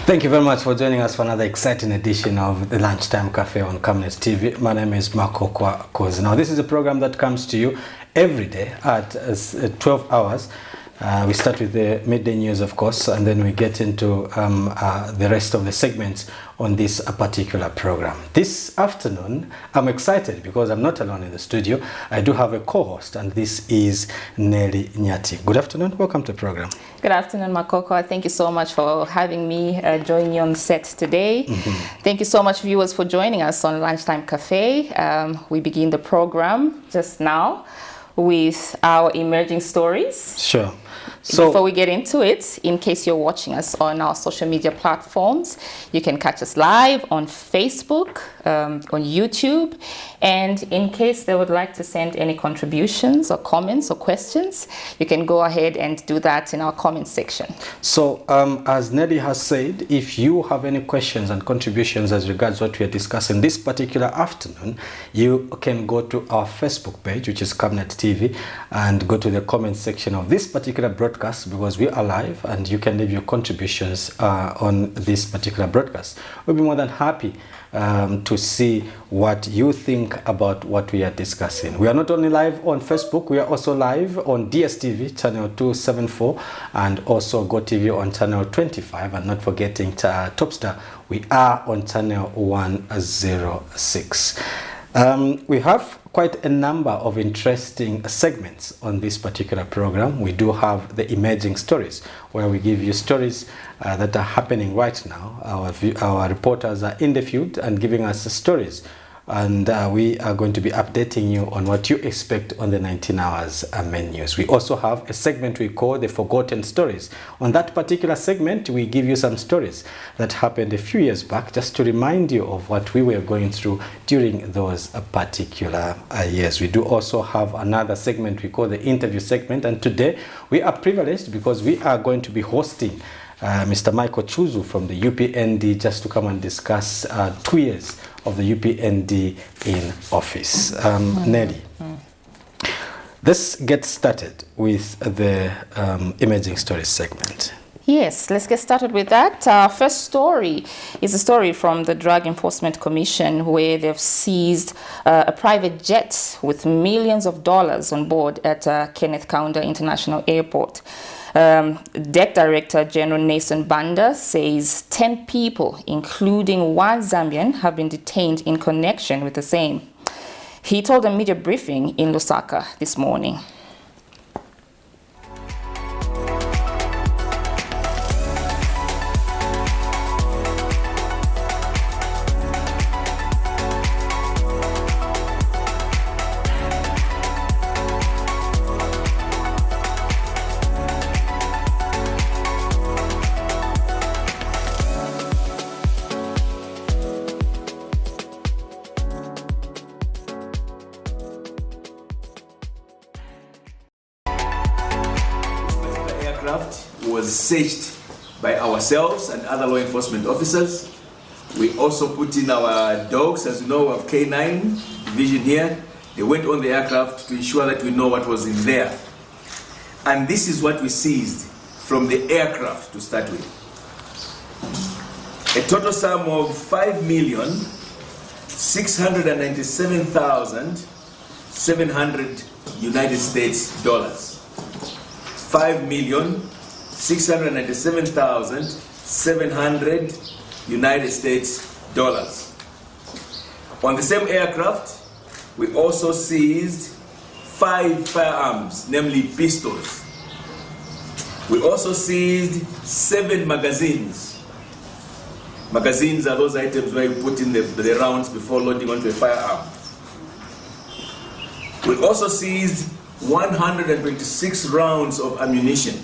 Thank you very much for joining us for another exciting edition of the Lunchtime Cafe on Camnet TV. My name is Marco Koz. Now, this is a program that comes to you every day at 12 hours. We start with the midday news, of course, and then we get into the rest of the segments on this particular program. This afternoon, I'm excited because I'm not alone in the studio. I do have a co-host, and this is Nelly Nyati. Good afternoon. Welcome to the program. Good afternoon, Makoko. Thank you so much for having me join you on set today. Thank you so much, viewers, for joining us on Lunchtime Cafe. We begin the program just now with our emerging stories. Sure. So, before we get into it, in case you're watching us on our social media platforms, you can catch us live on Facebook, on YouTube, and in case they would like to send any contributions or comments or questions, you can go ahead and do that in our comment section. So, as Nelly has said, if you have any questions and contributions as regards what we are discussing this particular afternoon, you can go to our Facebook page, which is Camnet TV, and go to the comment section of this particular broadcast, because we are live and you can leave your contributions on this particular broadcast. We'll be more than happy to see what you think about what we are discussing. We are not only live on Facebook, we are also live on DSTV channel 274 and also GoTV on channel 25, and not forgetting Topstar, we are on channel 106. We have quite a number of interesting segments on this particular program. We do have the emerging stories, where we give you stories that are happening right now. Our reporters are in the field and giving us stories, and we are going to be updating you on what you expect on the 19 hours main news. We also have a segment we call the Forgotten Stories. On that particular segment, we give you some stories that happened a few years back, just to remind you of what we were going through during those particular years. We do also have another segment we call the interview segment, and today we are privileged because we are going to be hosting Mr. Michael Chuzu from the UPND, just to come and discuss 2 years of the UPND in office. Nelly, let's get started with the Emerging Stories segment. Yes, let's get started with that. Our first story is a story from the Drug Enforcement Commission, where they've seized a private jet with millions of dollars on board at Kenneth Kaunda International Airport. DEC Director General Nathan Banda says 10 people, including one Zambian, have been detained in connection with the same. He told a media briefing in Lusaka this morning. Was searched by ourselves and other law enforcement officers. We also put in our dogs, as you know, we have K9 division here. They went on the aircraft to ensure that we know what was in there. And this is what we seized from the aircraft to start with. A total sum of $5,697,700 United States dollars. $5,697,700 United States dollars. On the same aircraft, we also seized 5 firearms, namely pistols. We also seized 7 magazines. Magazines are those items where you put in the rounds before loading onto a firearm. We also seized 126 rounds of ammunition.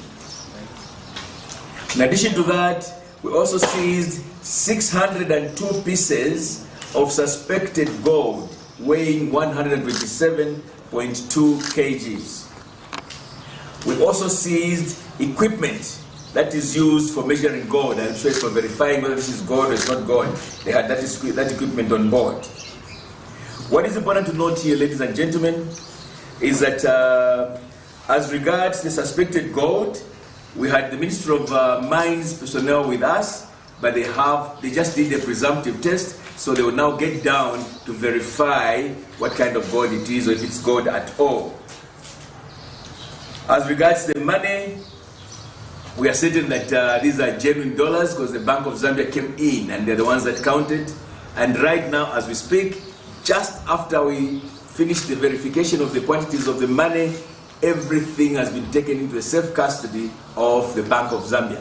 In addition to that, we also seized 602 pieces of suspected gold weighing 127.2 kgs. We also seized equipment that is used for measuring gold, and so it's for verifying whether this is gold or it's not gold. They had that equipment on board. What is important to note here, ladies and gentlemen, is that as regards the suspected gold, we had the Ministry of Mines personnel with us, but they just did a presumptive test, so they will now get down to verify what kind of gold it is, or if it's gold at all. As regards the money, we are certain that these are genuine dollars because the Bank of Zambia came in and they're the ones that counted. And right now, as we speak, just after we finish the verification of the quantities of the money, everything has been taken into the safe custody of the Bank of Zambia.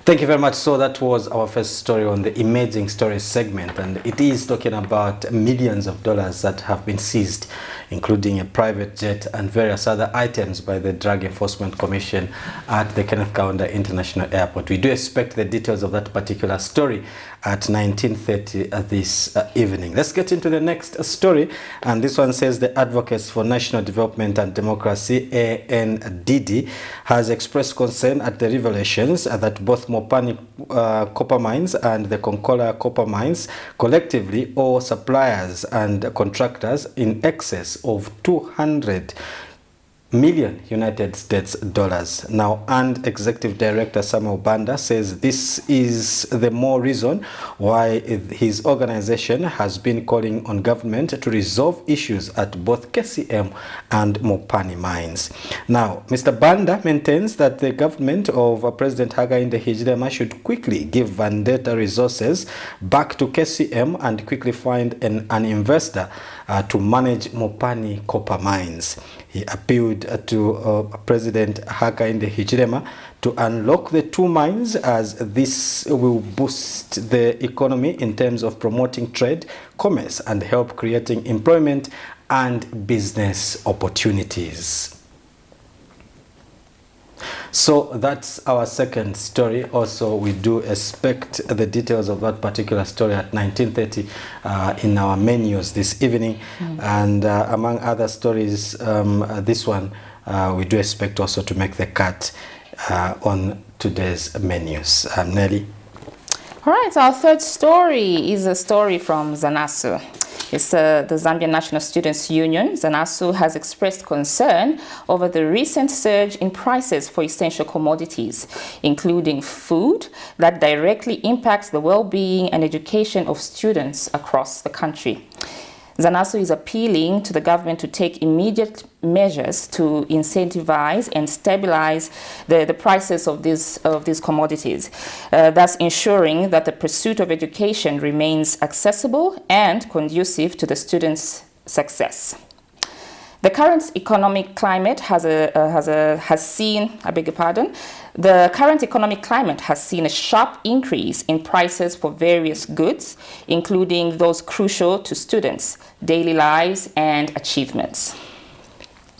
Thank you very much. So that was our first story on the Emerging Stories segment, and it is talking about millions of dollars that have been seized, including a private jet and various other items by the Drug Enforcement Commission at the Kenneth Kaunda International Airport. We do expect the details of that particular story at 19:30 this evening. Let's get into the next story, and this one says the Advocates for National Development and Democracy, ANDD, has expressed concern at the revelations that both Mopani copper mines and the Konkola copper mines collectively owe suppliers and contractors in excess of 200 million United States dollars. Now, and Executive Director Samuel Banda says this is the more reason why his organization has been calling on government to resolve issues at both KCM and Mopani mines. Now, Mr. Banda maintains that the government of President Hakainde Hichilema should quickly give vendetta resources back to KCM and quickly find an investor to manage Mopani copper mines. He appealed to President Hakainde Hichilema to unlock the two mines, as this will boost the economy in terms of promoting trade, commerce, and help creating employment and business opportunities. So that's our second story. Also, we do expect the details of that particular story at 19:30 in our menus this evening. And among other stories, this one we do expect also to make the cut on today's menus. Nelly. All right, our third story is a story from ZANASU. It's the Zambian National Students Union. ZANASU has expressed concern over the recent surge in prices for essential commodities, including food, that directly impacts the well-being and education of students across the country. ZANASU is appealing to the government to take immediate measures to incentivize and stabilize the prices of these commodities, thus ensuring that the pursuit of education remains accessible and conducive to the students' success. The current economic climate has seen a sharp increase in prices for various goods, including those crucial to students' daily lives and achievements.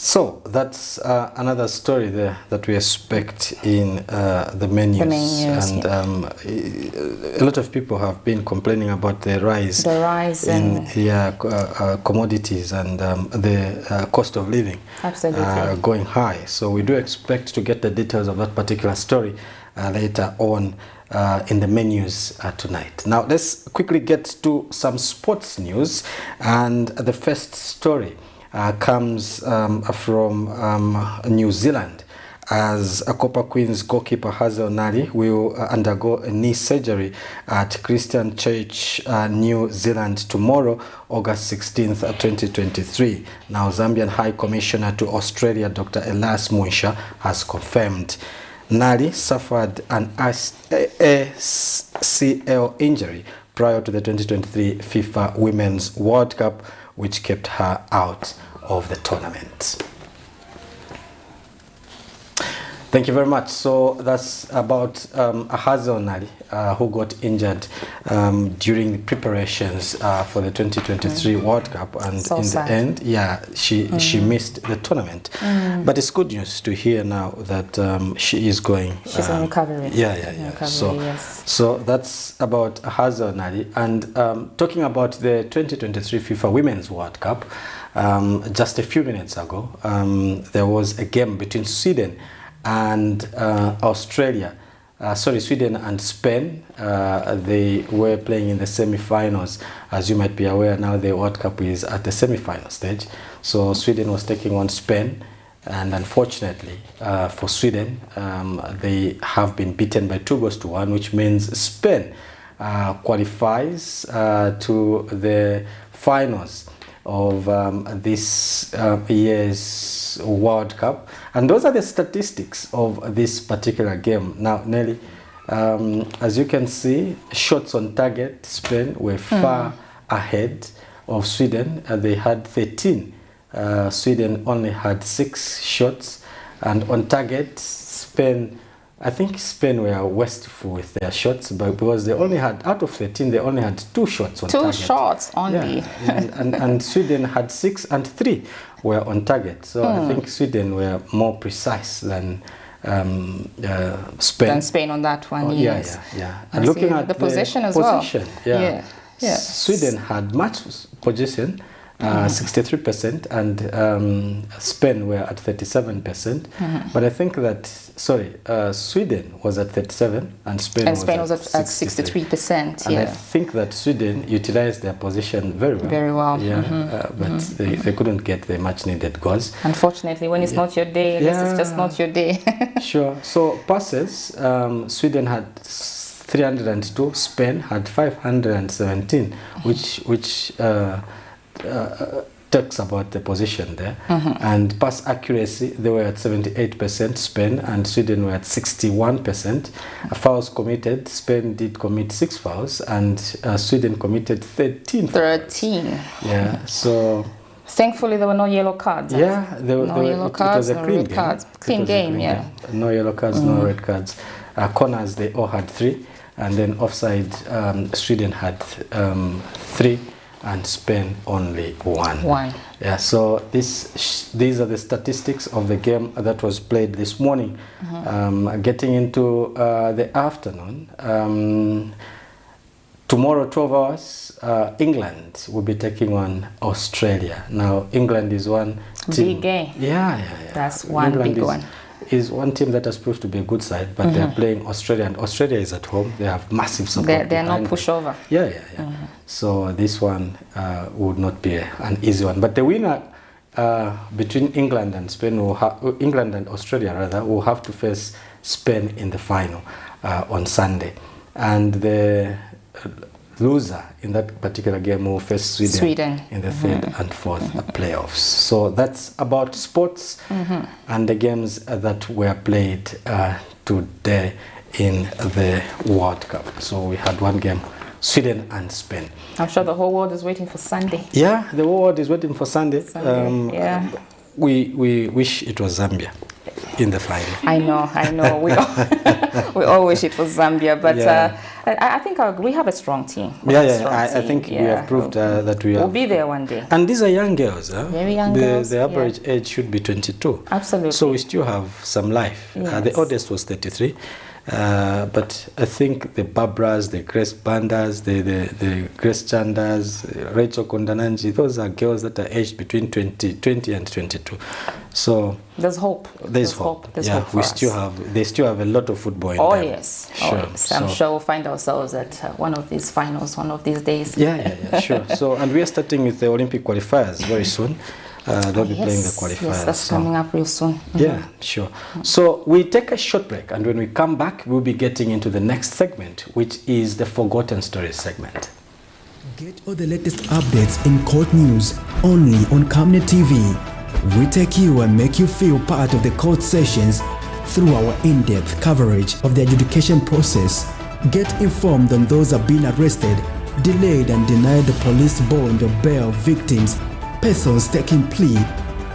So that's another story there that we expect in the menus. And a lot of people have been complaining about the rise in commodities and the cost of living going high. So we do expect to get the details of that particular story later on in the menus tonight. Now let's quickly get to some sports news, and the first story comes from New Zealand, as a Copper Queens goalkeeper Hazel Nali will undergo a knee surgery at Christian Church, New Zealand tomorrow, August 16th, 2023. Now, Zambian High Commissioner to Australia, Dr. Elias Munsha, has confirmed Nali suffered an ACL injury prior to the 2023 FIFA Women's World Cup, which kept her out of the tournament. Thank you very much. So that's about Hazel Nali, who got injured during the preparations for the 2023 World Cup, and so in sad. The end, she missed the tournament. But it's good news to hear now that she is going. She's in recovery. So that's about Hazel Nali. And talking about the 2023 FIFA Women's World Cup, just a few minutes ago, there was a game between Sweden and Sweden and Spain. They were playing in the semi-finals. As you might be aware, now the World Cup is at the semi-final stage. So Sweden was taking on Spain, And unfortunately for Sweden, they have been beaten by 2-1, which means Spain qualifies to the finals of this year's World Cup. And those are the statistics of this particular game. Now, Nelly, as you can see, shots on target, Spain were far ahead of Sweden. They had 13. Sweden only had 6 shots. And on target, Spain, I think Spain were wasteful with their shots, but because they only had, out of 13, they only had 2 shots on target. 2 shots only. Yeah. and Sweden had 6 and 3 were on target. So I think Sweden were more precise than Spain. Than Spain on that one, yes. Yeah. And looking at the possession as well. Yeah. Sweden had much possession, 63%, and Spain were at 37%. But I think that, Sweden was at 37 and Spain was at 63%. And I think that Sweden utilized their position very well. Very well. Yeah, but they couldn't get the much needed goals. Unfortunately, when it's not your day, I guess it's just not your day. Sure. So passes, Sweden had 302, Spain had 517, which talks about the position there. And pass accuracy, they were at 78%, Spain, and Sweden were at 61%. Fouls committed, Spain did commit 6 fouls, and Sweden committed 13 fouls. Yeah, so... Thankfully, there were no yellow cards. Yeah, no yellow cards, no red cards. Clean game, yeah. No yellow cards, no red cards. Corners, they all had 3. And then offside, Sweden had 3. And Spain only 1. Yeah, so these are the statistics of the game that was played this morning. Getting into the afternoon, tomorrow 12 hours, England will be taking on Australia. Now, England is one team. Big game. Yeah. That's one England big one. Is one team that has proved to be a good side, but they're playing Australia, and Australia is at home. They have massive support. They're no pushover. Yeah. So this one would not be an easy one. But the winner between England and Spain, England and Australia rather, will have to face Spain in the final on Sunday, and the loser in that particular game will face Sweden in the third and fourth playoffs. So that's about sports and the games that were played today in the World Cup. So we had one game, Sweden and Spain. I'm sure the whole world is waiting for Sunday. Yeah, the whole world is waiting for Sunday. We wish it was Zambia in the final. I know. We all wish it was Zambia, but I think we have a strong team. I think we have proved that we'll be there one day. And these are young girls. Very young girls. The average age should be 22. Absolutely. So we still have some life. The oldest was 33. But I think the Barbras, the Grace Bandas, the Grace Chandas, Rachel Kondananji, those are girls that are aged between 20 and 22. So there's hope. There's hope. There's hope for they still have a lot of football in them. Yes. I'm sure we'll find ourselves at one of these finals one of these days. Yeah, sure. So, and we are starting with the Olympic qualifiers very soon. They'll be playing the qualifiers. Yes, that's coming up real soon. Yeah, sure. So we take a short break, and when we come back, we'll be getting into the next segment, which is the Forgotten Stories segment. Get all the latest updates in court news only on Camnet TV. We take you and make you feel part of the court sessions through our in-depth coverage of the adjudication process. Get informed on those that have been arrested, delayed and denied the police bond or bail victims, persons taking plea,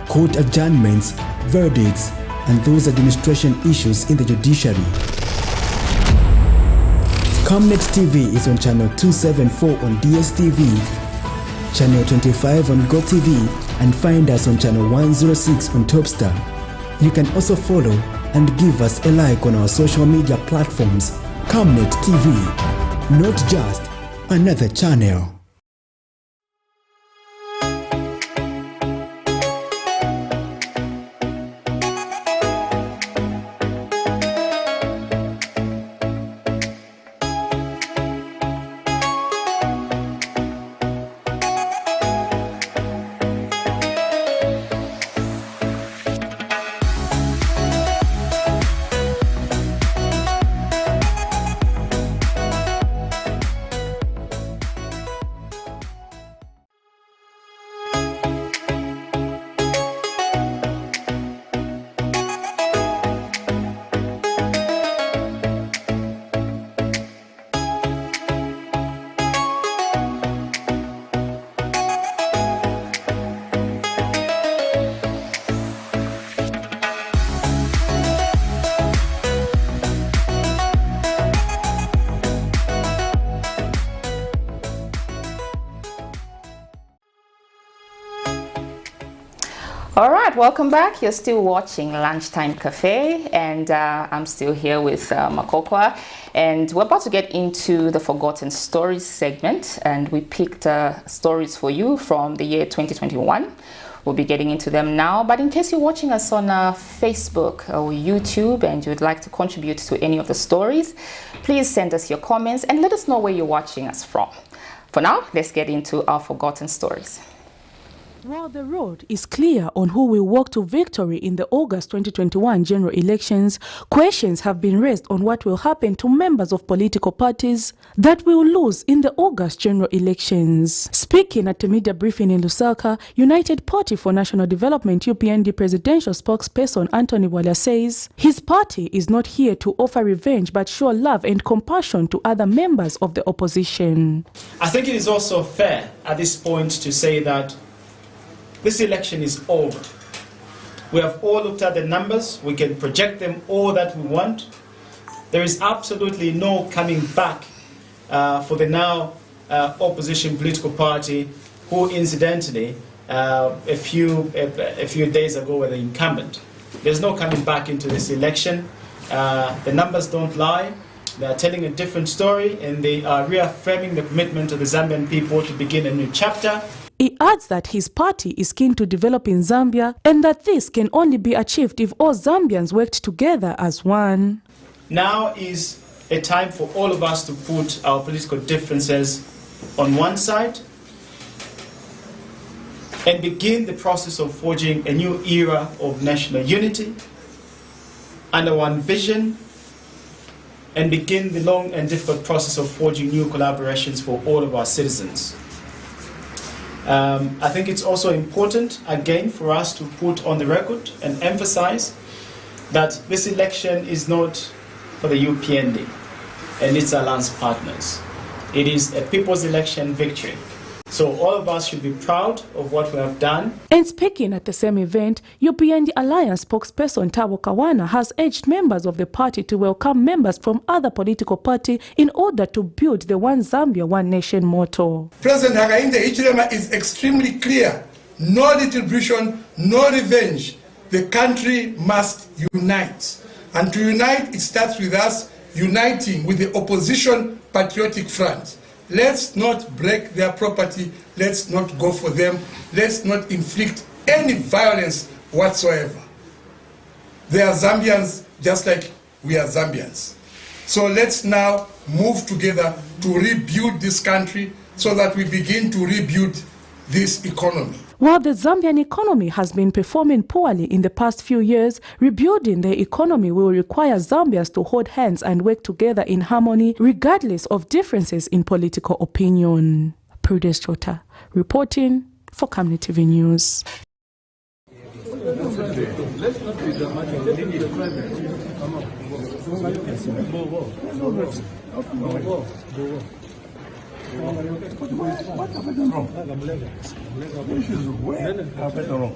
court adjournments, verdicts, and those administration issues in the judiciary. Camnet TV is on channel 274 on DSTV, channel 25 on GoTV, and find us on channel 106 on Topstar. You can also follow and give us a like on our social media platforms. Camnet TV, not just another channel. All right, welcome back. You're still watching Lunchtime Cafe, and I'm still here with Makokwa, and we're about to get into the Forgotten Stories segment, and we picked stories for you from the year 2021. We'll be getting into them now, but in case you're watching us on Facebook or YouTube and you'd like to contribute to any of the stories, please send us your comments and let us know where you're watching us from. For now, let's get into our Forgotten Stories. While the road is clear on who will walk to victory in the August 2021 general elections, questions have been raised on what will happen to members of political parties that will lose in the August general elections. Speaking at a media briefing in Lusaka, United Party for National Development UPND presidential spokesperson Anthony Wala says his party is not here to offer revenge but show love and compassion to other members of the opposition. I think it is also fair at this point to say that this election is over. We have all looked at the numbers. We can project them all that we want. There is absolutely no coming back for the now opposition political party, who incidentally a few days ago were the incumbent. There's no coming back into this election. The numbers don't lie. They are telling a different story, and they are reaffirming the commitment of the Zambian people to begin a new chapter. He adds that his party is keen to develop in Zambia and that this can only be achieved if all Zambians worked together as one. Now is a time for all of us to put our political differences on one side and begin the process of forging a new era of national unity under one vision, and begin the long and difficult process of forging new collaborations for all of our citizens. I think it's also important, again, for us to put on the record and emphasize that this election is not for the UPND and its alliance partners. It is a people's election victory. So all of us should be proud of what we have done. And speaking at the same event, UPND Alliance spokesperson Tabo Kawana has urged members of the party to welcome members from other political parties in order to build the One Zambia, One Nation motto. President Hakainde Hichilema is extremely clear. No retribution, no revenge. The country must unite. And to unite, it starts with us uniting with the opposition patriotic front. Let's not break their property. Let's not go for them. Let's not inflict any violence whatsoever. They are Zambians just like we are Zambians. So let's now move together to rebuild this country so that we begin to rebuild this economy. While the Zambian economy has been performing poorly in the past few years, rebuilding the economy will require Zambians to hold hands and work together in harmony, regardless of differences in political opinion. Prudence Chota, reporting for Camnet TV News. What happened wrong? Where happened wrong?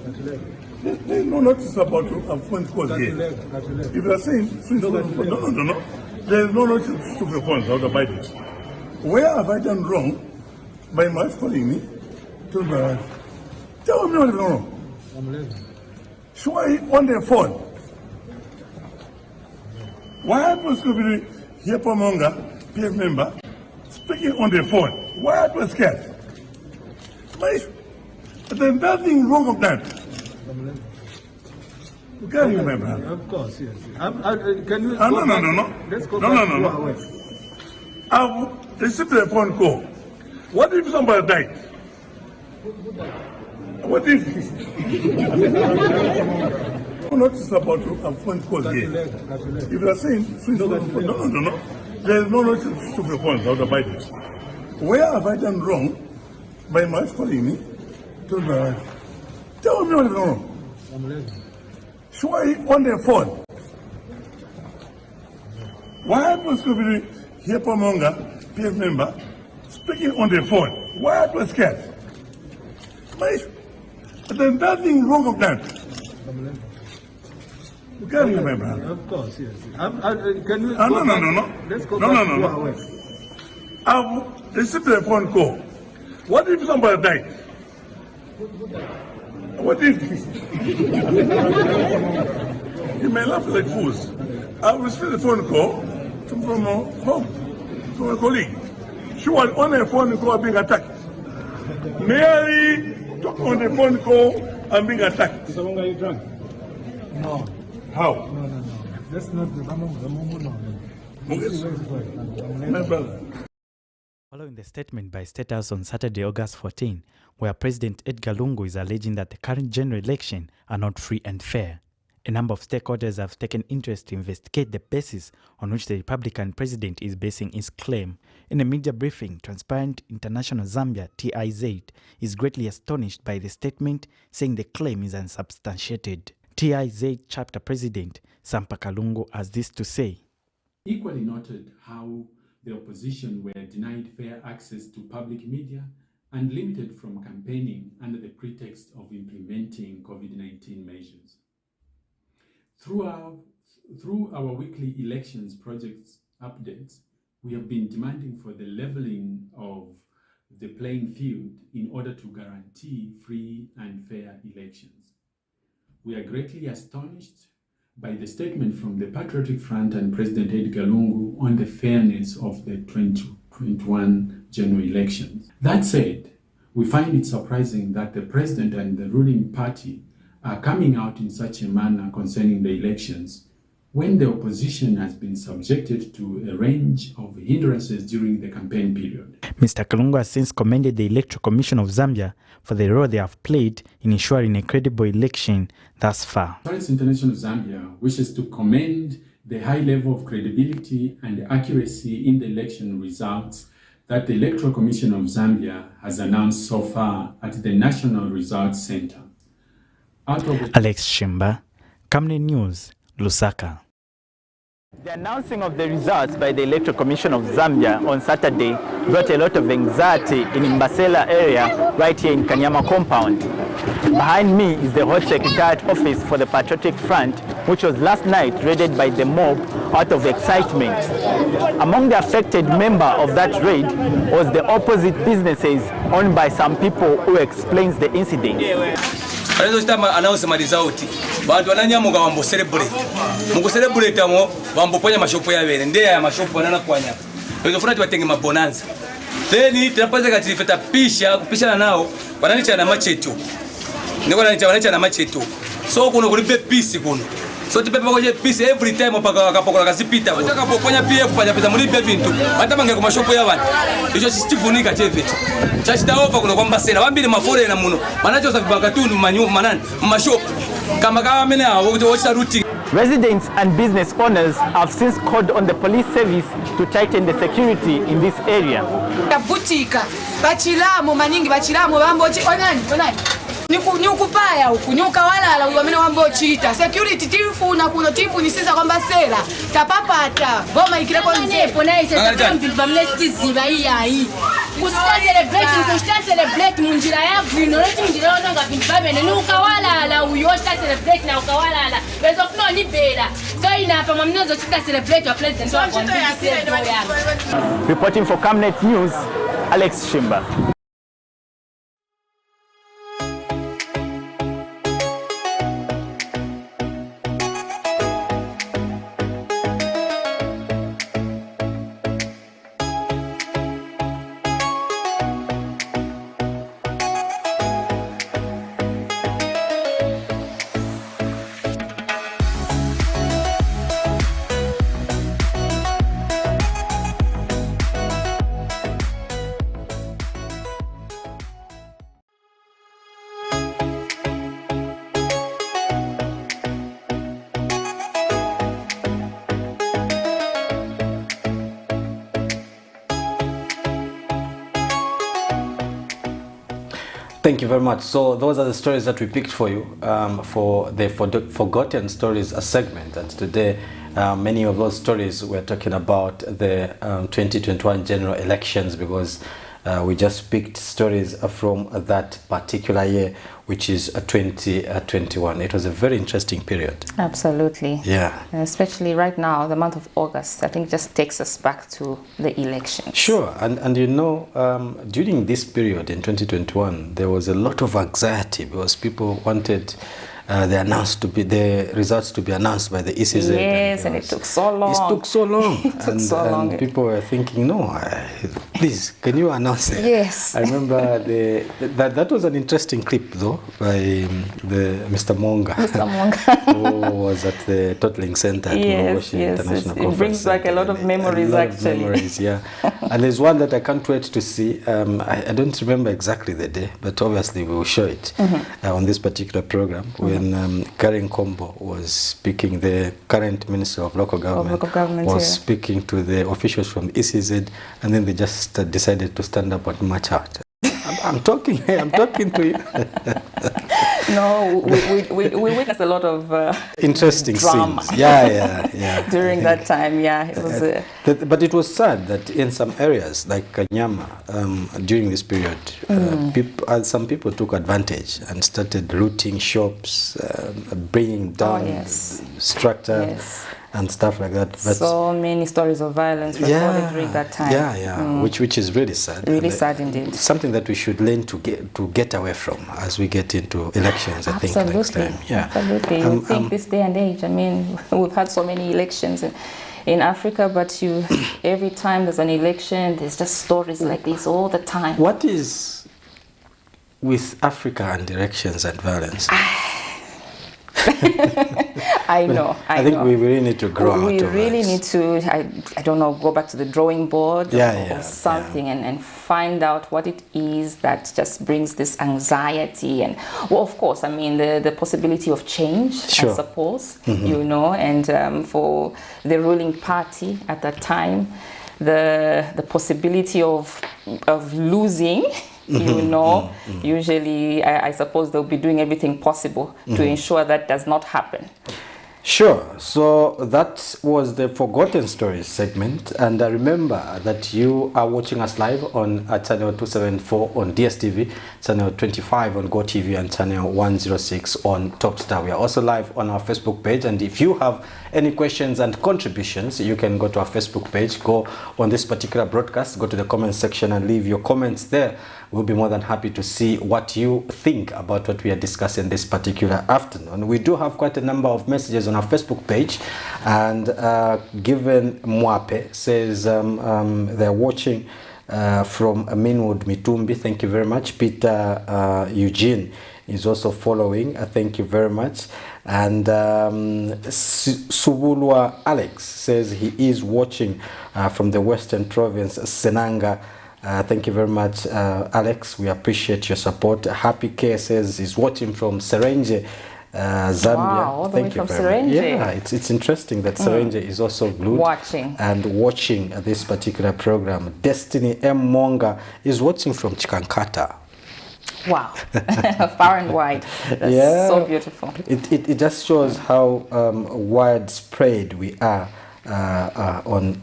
There's no notice about a phone call here. If you are saying, no. There's no notice to the phones out of my it. Where have I done wrong by my calling me? Tell me what is wrong. Show I on the phone. Why am I supposed to be here for Monga, PF member, speaking on the phone? Why are you scared? There's nothing wrong with that. You can't remember. Of course, yes. Can you? No. Let's go No. I've received a phone call. What if somebody died? What if? Notice about a phone call here. If you are saying, no. There's no notice to the phones out of my it. Where have I done wrong by my calling me? Tell me what is wrong. Show I on the phone. Why am I supposed to be here for Monga, PF member, speaking on the phone? Why are you scared? There's nothing wrong with that. You can't remember. Of course, yes. Can you? No. Let's go No. I've received a phone call. What if somebody died? What What if? You may laugh like fools. I received a phone call from home, from a colleague. She was on a phone call being attacked. Mary took on the phone call and being attacked. Mr. Wong, are you drunk? No. How? No. That's not the no. Yes. My brother. Following the statement by State House on Saturday, August 14, where President Edgar Lungu is alleging that the current general election are not free and fair, a number of stakeholders have taken interest to investigate the basis on which the Republican president is basing his claim. In a media briefing, Transparent International Zambia, TIZ, is greatly astonished by the statement, saying the claim is unsubstantiated. TIZ chapter president, Sampa Kalungu, has this to say. Equally noted how the opposition were denied fair access to public media and limited from campaigning under the pretext of implementing COVID-19 measures. Through our weekly elections projects updates, we have been demanding for the leveling of the playing field in order to guarantee free and fair elections. We are greatly astonished by the statement from the Patriotic Front and President Edgar Lungu on the fairness of the 2021 general elections. That said, we find it surprising that the President and the ruling party are coming out in such a manner concerning the elections when the opposition has been subjected to a range of hindrances during the campaign period. Mr. Kalungu has since commended the Electoral Commission of Zambia for the role they have played in ensuring a credible election thus far. Transparency International Zambia wishes to commend the high level of credibility and accuracy in the election results that the Electoral Commission of Zambia has announced so far at the National Results Center. Alex Shimba, Camnet News, Lusaka. The announcing of the results by the Electoral Commission of Zambia on Saturday brought a lot of anxiety in Mbasela area right here in Kanyama compound. Behind me is the Hot Secretariat office for the Patriotic Front, which was last night raided by the mob out of excitement. Among the affected member of that raid was the opposite businesses owned by some people who explains the incident. Announce my result. But when I am celebrate, Mungu celebrate amo wamboponya mashopo ya bene ndia ya mashopo nana kwanya. Ndio funa tuwatenge mabonanza. Then tunapata katifeta kupishana nao wananicha na macheto. Niko wananicha na macheto. So kuno kulipe peace kuno. So tipepa koje peace every time opaka akapokola kasipita. Wataka poponya PF panya pesa mulipe vintu. Hata mange ku mashopo ya bana. Icho sistifunika cheveti. Chachita ofa kuno kwamba sena wambili mafore na muno. Manacho savibaka tu manani mashopo. Residents and business owners have since called on the police service to tighten the security in this area. Butika bachilamo maningi bachilamo bambochi onani nikupaya huku niukawalala wamene wambochita security tifuna kuno tipu nisisa kwamba sela tapapata goma ikile kwa nzepo na isa bamnestiziba hii kusta celebrate munjira ya vino leti munjira onanga vintu babene niukawalala uyosha celebrate na ukawalala bezo kuno ni bela so inapa mwaminozo chita celebrate wa president wa Reporting for Camnet News, Alex Shimba. Thank you very much. So those are the stories that we picked for you for the Forgotten Stories segment. And today, many of those stories we're talking about the 2021 general elections, because We just picked stories from that particular year, which is 2021. It was a very interesting period. Absolutely. Yeah. Especially right now, the month of August, I think just takes us back to the elections. Sure. And you know, during this period in 2021, there was a lot of anxiety because people wanted the results to be announced by the ECZ. Yes, and it took so long. It took so long. It took so long. And people were thinking, no, please, can you announce it? Yes. I remember that was an interesting clip, though, by Mr. Monga. Mr. Monga. Who was at the Tottling Center at Yes, International Conference. It brings back a lot of memories, actually. Memories, yeah. And there's one that I can't wait to see. I don't remember exactly the day, but obviously we will show it on this particular program when Karen Kombo was speaking, the current Minister of Local Government, was speaking to the officials from ECZ, and then they just decided to stand up and march out. I'm talking to you. No, we witnessed a lot of interesting drama. scenes. Yeah. During that time, it was. But it was sad that in some areas like Kanyama, during this period, some people took advantage and started looting shops, bringing down structure. And stuff like that. But so many stories of violence recorded during that time. Which is really sad. Really sad indeed. Something that we should learn to get away from as we get into elections. I think next time. Yeah, absolutely. I think this day and age. I mean, we've had so many elections in Africa, but every time there's an election, there's just stories like this all the time. What is with Africa and elections and violence? I know. I think we really need to grow out of We really need to, I don't know, go back to the drawing board or something and find out what it is that just brings this anxiety. And, well, of course, I mean, the possibility of change, I suppose, you know, and for the ruling party at that time, the possibility of losing. You know, usually I suppose they'll be doing everything possible to ensure that does not happen. Sure. So that was the Forgotten Stories segment, and remember that you are watching us live on channel 274 on DSTV, channel 25 on GoTV, and channel 106 on Topstar. We are also live on our Facebook page, and if you have any questions and contributions, you can go to our Facebook page, go on this particular broadcast, go to the comment section and leave your comments there. We'll be more than happy to see what you think about what we are discussing this particular afternoon. We do have quite a number of messages on our Facebook page, and Given Mwape says they're watching from Minwood Mitumbi. Thank you very much. Peter Eugene is also following. Thank you very much. And Subulwa Alex says he is watching from the Western Province, Senanga. Thank you very much, Alex. We appreciate your support. Happy K says he's watching from Serenje, Zambia. Wow, all the way from Serenje. Yeah, it's interesting that Serenje is also glued watching this particular program. Destiny M. Monga is watching from Chikankata. Wow, far and wide. That's so beautiful. It just shows how widespread we are on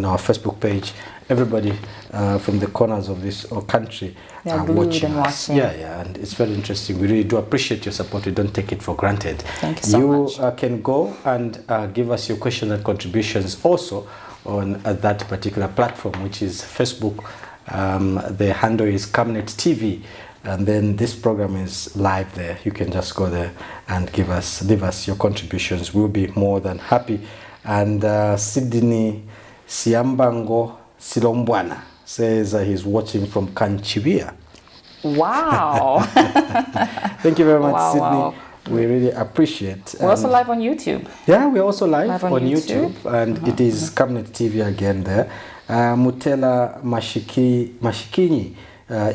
our Facebook page. Everybody from the corners of this country are watching us. Yeah, and it's very interesting. We really do appreciate your support. We don't take it for granted. Thank you so much. You can go and give us your questions and contributions also on that particular platform, which is Facebook. The handle is Camnet TV, and then this program is live there. You can just go there and leave us your contributions. We'll be more than happy. And Sydney Siambango Silombwana says he's watching from Kanchibia. Wow. Thank you very much, Sydney. Wow. We really appreciate. We're also live on YouTube. Yeah, we're also live on YouTube, and it is Camnet TV again there. Mutela Mashikini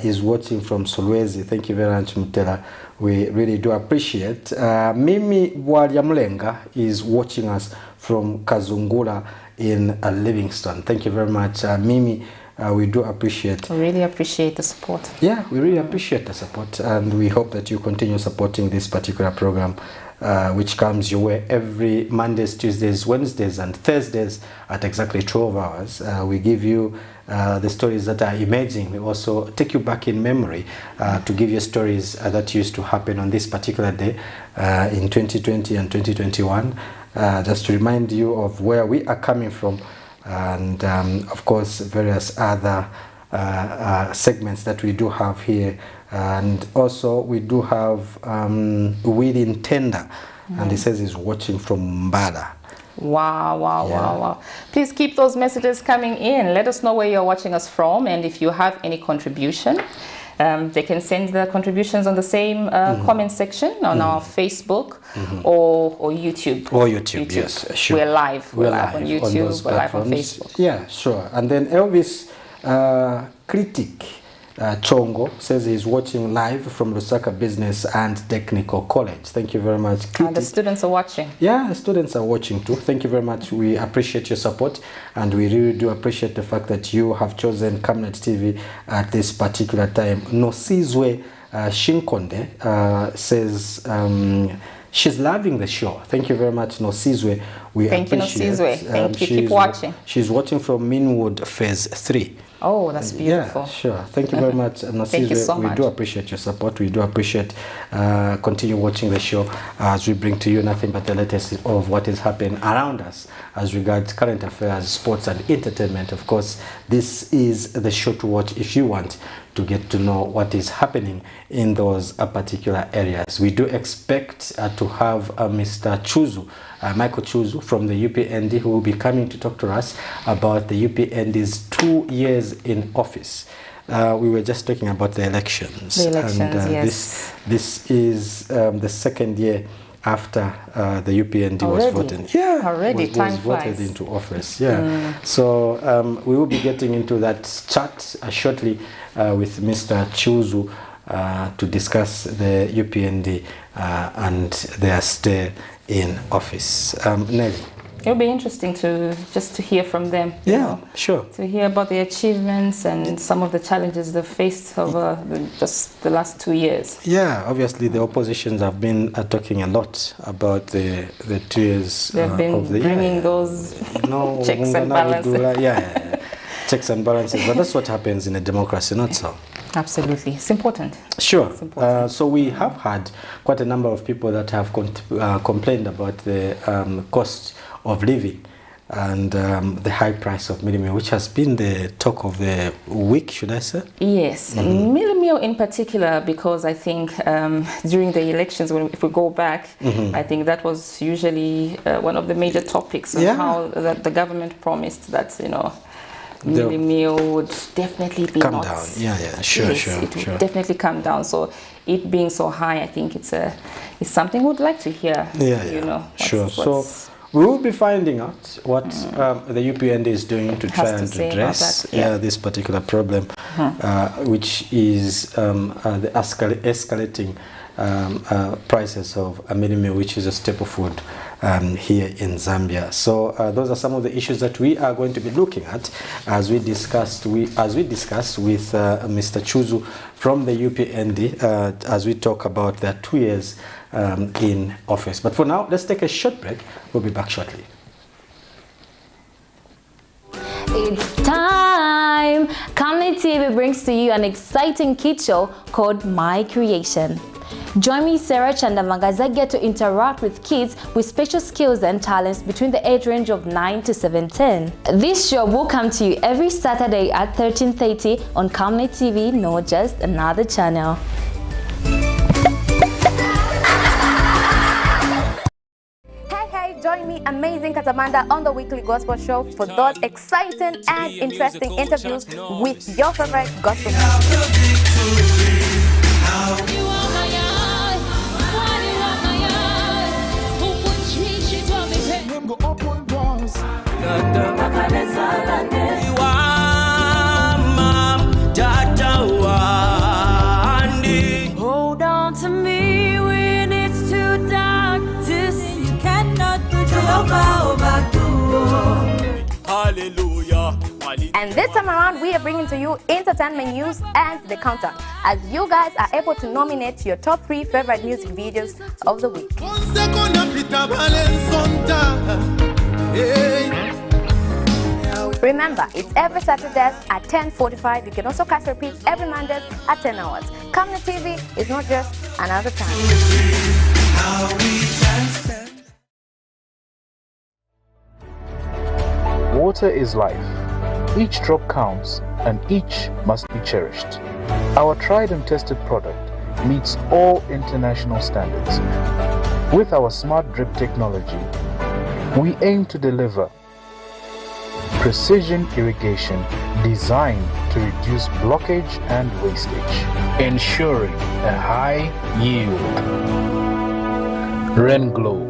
is watching from Solwezi. Thank you very much, Mutela. We really do appreciate. Mimi Bwalyamlenga is watching us from Kazungula in Livingston. Thank you very much, Mimi. We do appreciate. We really appreciate the support. Yeah, we really appreciate the support, and we hope that you continue supporting this particular program, which comes your way every Mondays, Tuesdays, Wednesdays, and Thursdays at exactly 12 hours. We give you the stories that are emerging. We also take you back in memory to give you stories that used to happen on this particular day in 2020 and 2021, just to remind you of where we are coming from, and of course various other segments that we do have here. And also we do have Within Tender, and he says he's watching from Mbala. Wow. Please keep those messages coming in. Let us know where you're watching us from, and if you have any contribution, they can send the contributions on the same comment section on our Facebook or YouTube. Or YouTube, yes, sure. We're live. We're live on YouTube, we're live on Facebook. Yeah, sure. And then Elvis Critic Chongo says he's watching live from Lusaka Business and Technical College. Thank you very much. And the students are watching. Yeah, the students are watching too. Thank you very much. We appreciate your support, and we really do appreciate the fact that you have chosen Camnet TV at this particular time. Nosizwe Shinkonde says she's loving the show. Thank you very much, Nosizwe. We Thank you, Nosizwe. Thank you. Keep watching. She's watching from Minwood Phase 3. Oh, that's beautiful. Yeah, sure. Thank you very much, Nosizwe. Thank you so much. We do appreciate your support. We do appreciate continue watching the show as we bring to you nothing but the latest of what is happening around us as regards current affairs, sports, and entertainment. Of course, this is the show to watch if you want to get to know what is happening in those particular areas. We do expect to have Mr. Chuzu, Michael Chuzu from the UPND, who will be coming to talk to us about the UPND's 2 years in office. We were just talking about the elections. The elections, and, yes. This is the second year after the UPND was voted. Yeah, already was time voted flies. into office. Yeah. So we will be getting into that chat shortly with Mr. Chuzu to discuss the UPND and their stay in office. Nelly. It'll be interesting to hear from them. Yeah, sure. To hear about the achievements and some of the challenges they've faced over just the last 2 years. Yeah, obviously the oppositions have been talking a lot about the 2 years They've been of the bringing year. those checks and balances. Yeah, checks and balances. But that's what happens in a democracy, not so. Absolutely. It's important. Sure. It's important. So we have had quite a number of people that have complained about the cost of living and the high price of meal, which has been the talk of the week, should I say? Yes, meal in particular, because I think during the elections, if we go back, I think that was usually one of the major topics on how the government promised that, meal would definitely be come down. Yeah, sure. It would definitely come down. So it being so high, I think it's something we'd like to hear. Sure. So we will be finding out what the UPND is doing to try and address this particular problem, which is the escalating prices of a meal, which is a staple food here in Zambia. So those are some of the issues that we are going to be looking at as we discuss with Mr. Chuzu from the UPND as we talk about their 2 years in office. But for now, let's take a short break. We'll be back shortly. It's time! Camnet TV brings to you an exciting kid show called My Creation. Join me, Sarah Chandamangazagya, to interact with kids with special skills and talents between the age range of 9 to 17. This show will come to you every Saturday at 13:30 on Camnet TV, not just another channel. Join me, Amazing Katamanda, on the weekly gospel show for those exciting and interesting interviews with your favorite gospel music. Hold on to me when it's too dark to see. You cannot put your power back to war. Hallelujah. And this time around, we are bringing to you entertainment news and the countdown, as you guys are able to nominate your top 3 favorite music videos of the week. Remember, it's every Saturday at 10:45. You can also catch repeats every Monday at 10 hours. Camnet TV is not just another time. Water is life. Each drop counts, and each must be cherished. Our tried and tested product meets all international standards. With our smart drip technology, we aim to deliver precision irrigation designed to reduce blockage and wastage, ensuring a high yield. Rain Glow,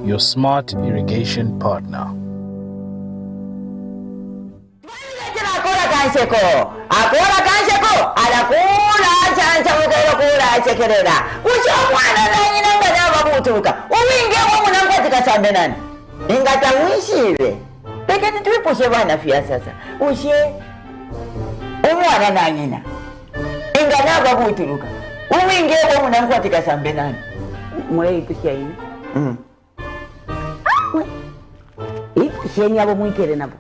your smart irrigation partner. Akora kansheko alakula chancha mukero kula chekerera ucho mwana na nyinanga nyaba butuka uwinge wo munanga tikasambe nani ingata mwishire pekati twiposhe bana fya sasa ushe umwana na nyina ingana babuturuka uwinge wo munanga tikasambe nani mwe ipushya yini ipushye nyabo mwikere nabo.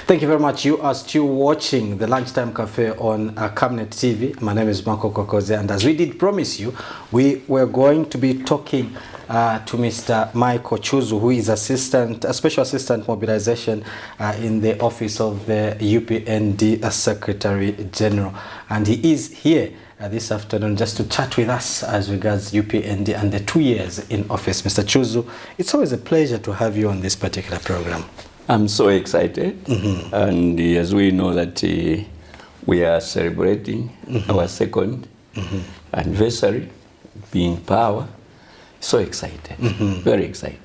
Thank you very much. You are still watching the Lunchtime Cafe on Camnet TV. My name is Marco Kokoze, and as we did promise you, we were going to be talking to Mr. Michael Chuzu, who is Special Assistant Mobilization in the Office of the UPND Secretary General. And he is here this afternoon just to chat with us as regards UPND and the 2 years in office. Mr. Chuzu, it's always a pleasure to have you on this particular program. I'm so excited, and as we know that we are celebrating our second anniversary, being power, so excited, very excited.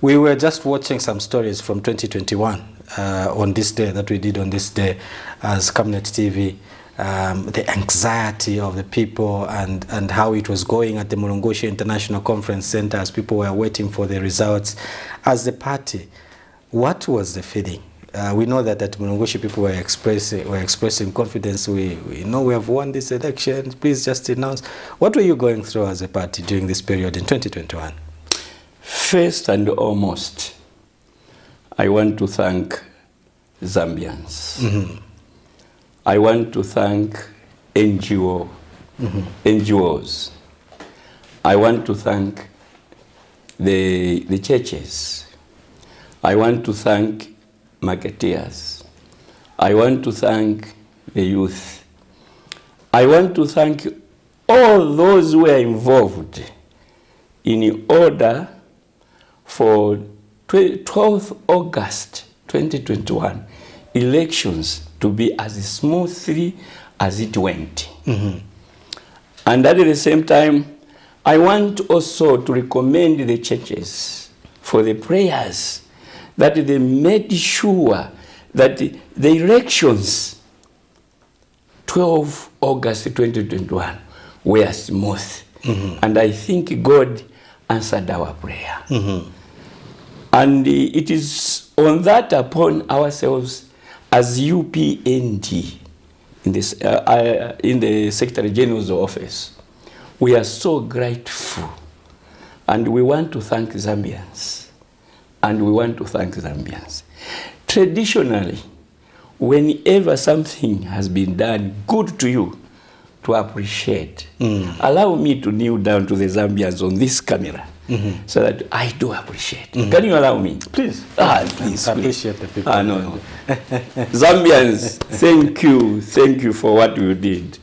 We were just watching some stories from 2021 on this day that we did on this day as Camnet TV, the anxiety of the people and how it was going at the Mulungushi International Conference Center as people were waiting for the results. As the party, what was the feeling? We know that at Mulungushi people were expressing confidence. We know we have won this election. Please just announce. What were you going through as a party during this period in 2021? First and almost, I want to thank Zambians. I want to thank NGOs. I want to thank the churches. I want to thank marketeers. I want to thank the youth. I want to thank all those who were involved in order for 12th August 2021 elections to be as smoothly as it went. And at the same time, I want also to recommend the churches for the prayers that they made sure that the elections 12 August 2021 were smooth. And I think God answered our prayer. And it is on that upon ourselves as UPND in the Secretary General's office. We are so grateful, and we want to thank Zambians. And we want to thank Zambians. Traditionally, whenever something has been done good to you, to appreciate, allow me to kneel down to the Zambians on this camera so that I do appreciate. Can you allow me? Please. Please. I appreciate the people. No. Zambians, thank you for what you did.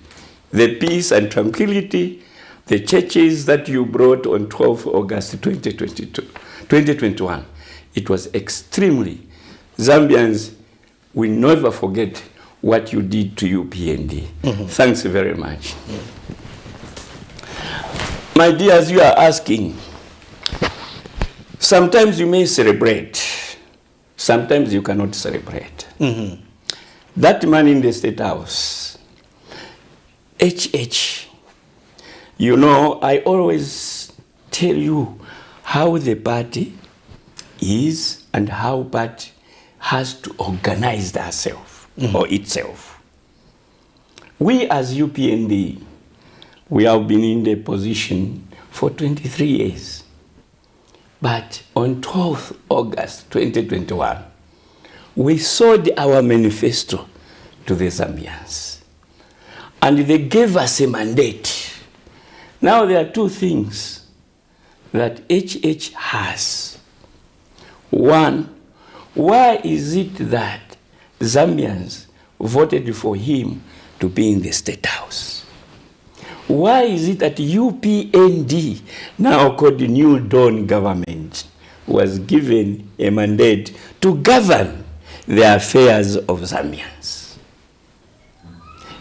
The peace and tranquility, the churches that you brought on 12 August 2021, it was extremely. Zambians will never forget what you did to UPND. Thanks very much. My dears, you are asking, sometimes you may celebrate, sometimes you cannot celebrate. That man in the State House, HH, you know, I always tell you how the party is and how party has to organize herself or itself. We as UPND, we have been in the position for 23 years. But on 12th August 2021, we sold our manifesto to the Zambians. And they gave us a mandate. Now there are two things that HH has. One, why is it that Zambians voted for him to be in the State House? Why is it that UPND, now called the New Dawn government, was given a mandate to govern the affairs of Zambians?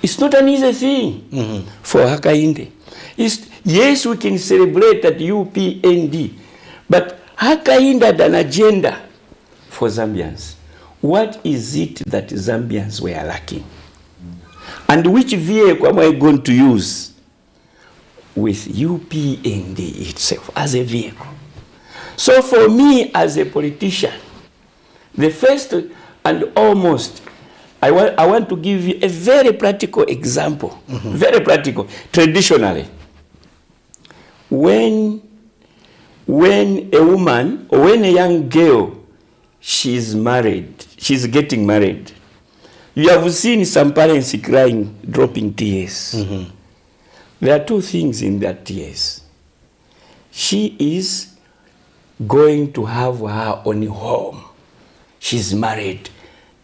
It's not an easy thing for Hakainde. Yes, we can celebrate at UPND, but Hakainde had an agenda for Zambians. What is it that Zambians were lacking? And which vehicle am I going to use with UPND itself as a vehicle? So for me as a politician, the first and almost, I want to give you a very practical example, very practical. Traditionally, when a woman or when a young girl, she's married, she's getting married, you have seen some parents crying, dropping tears. There are two things in that tears. She is going to have her own home. She's married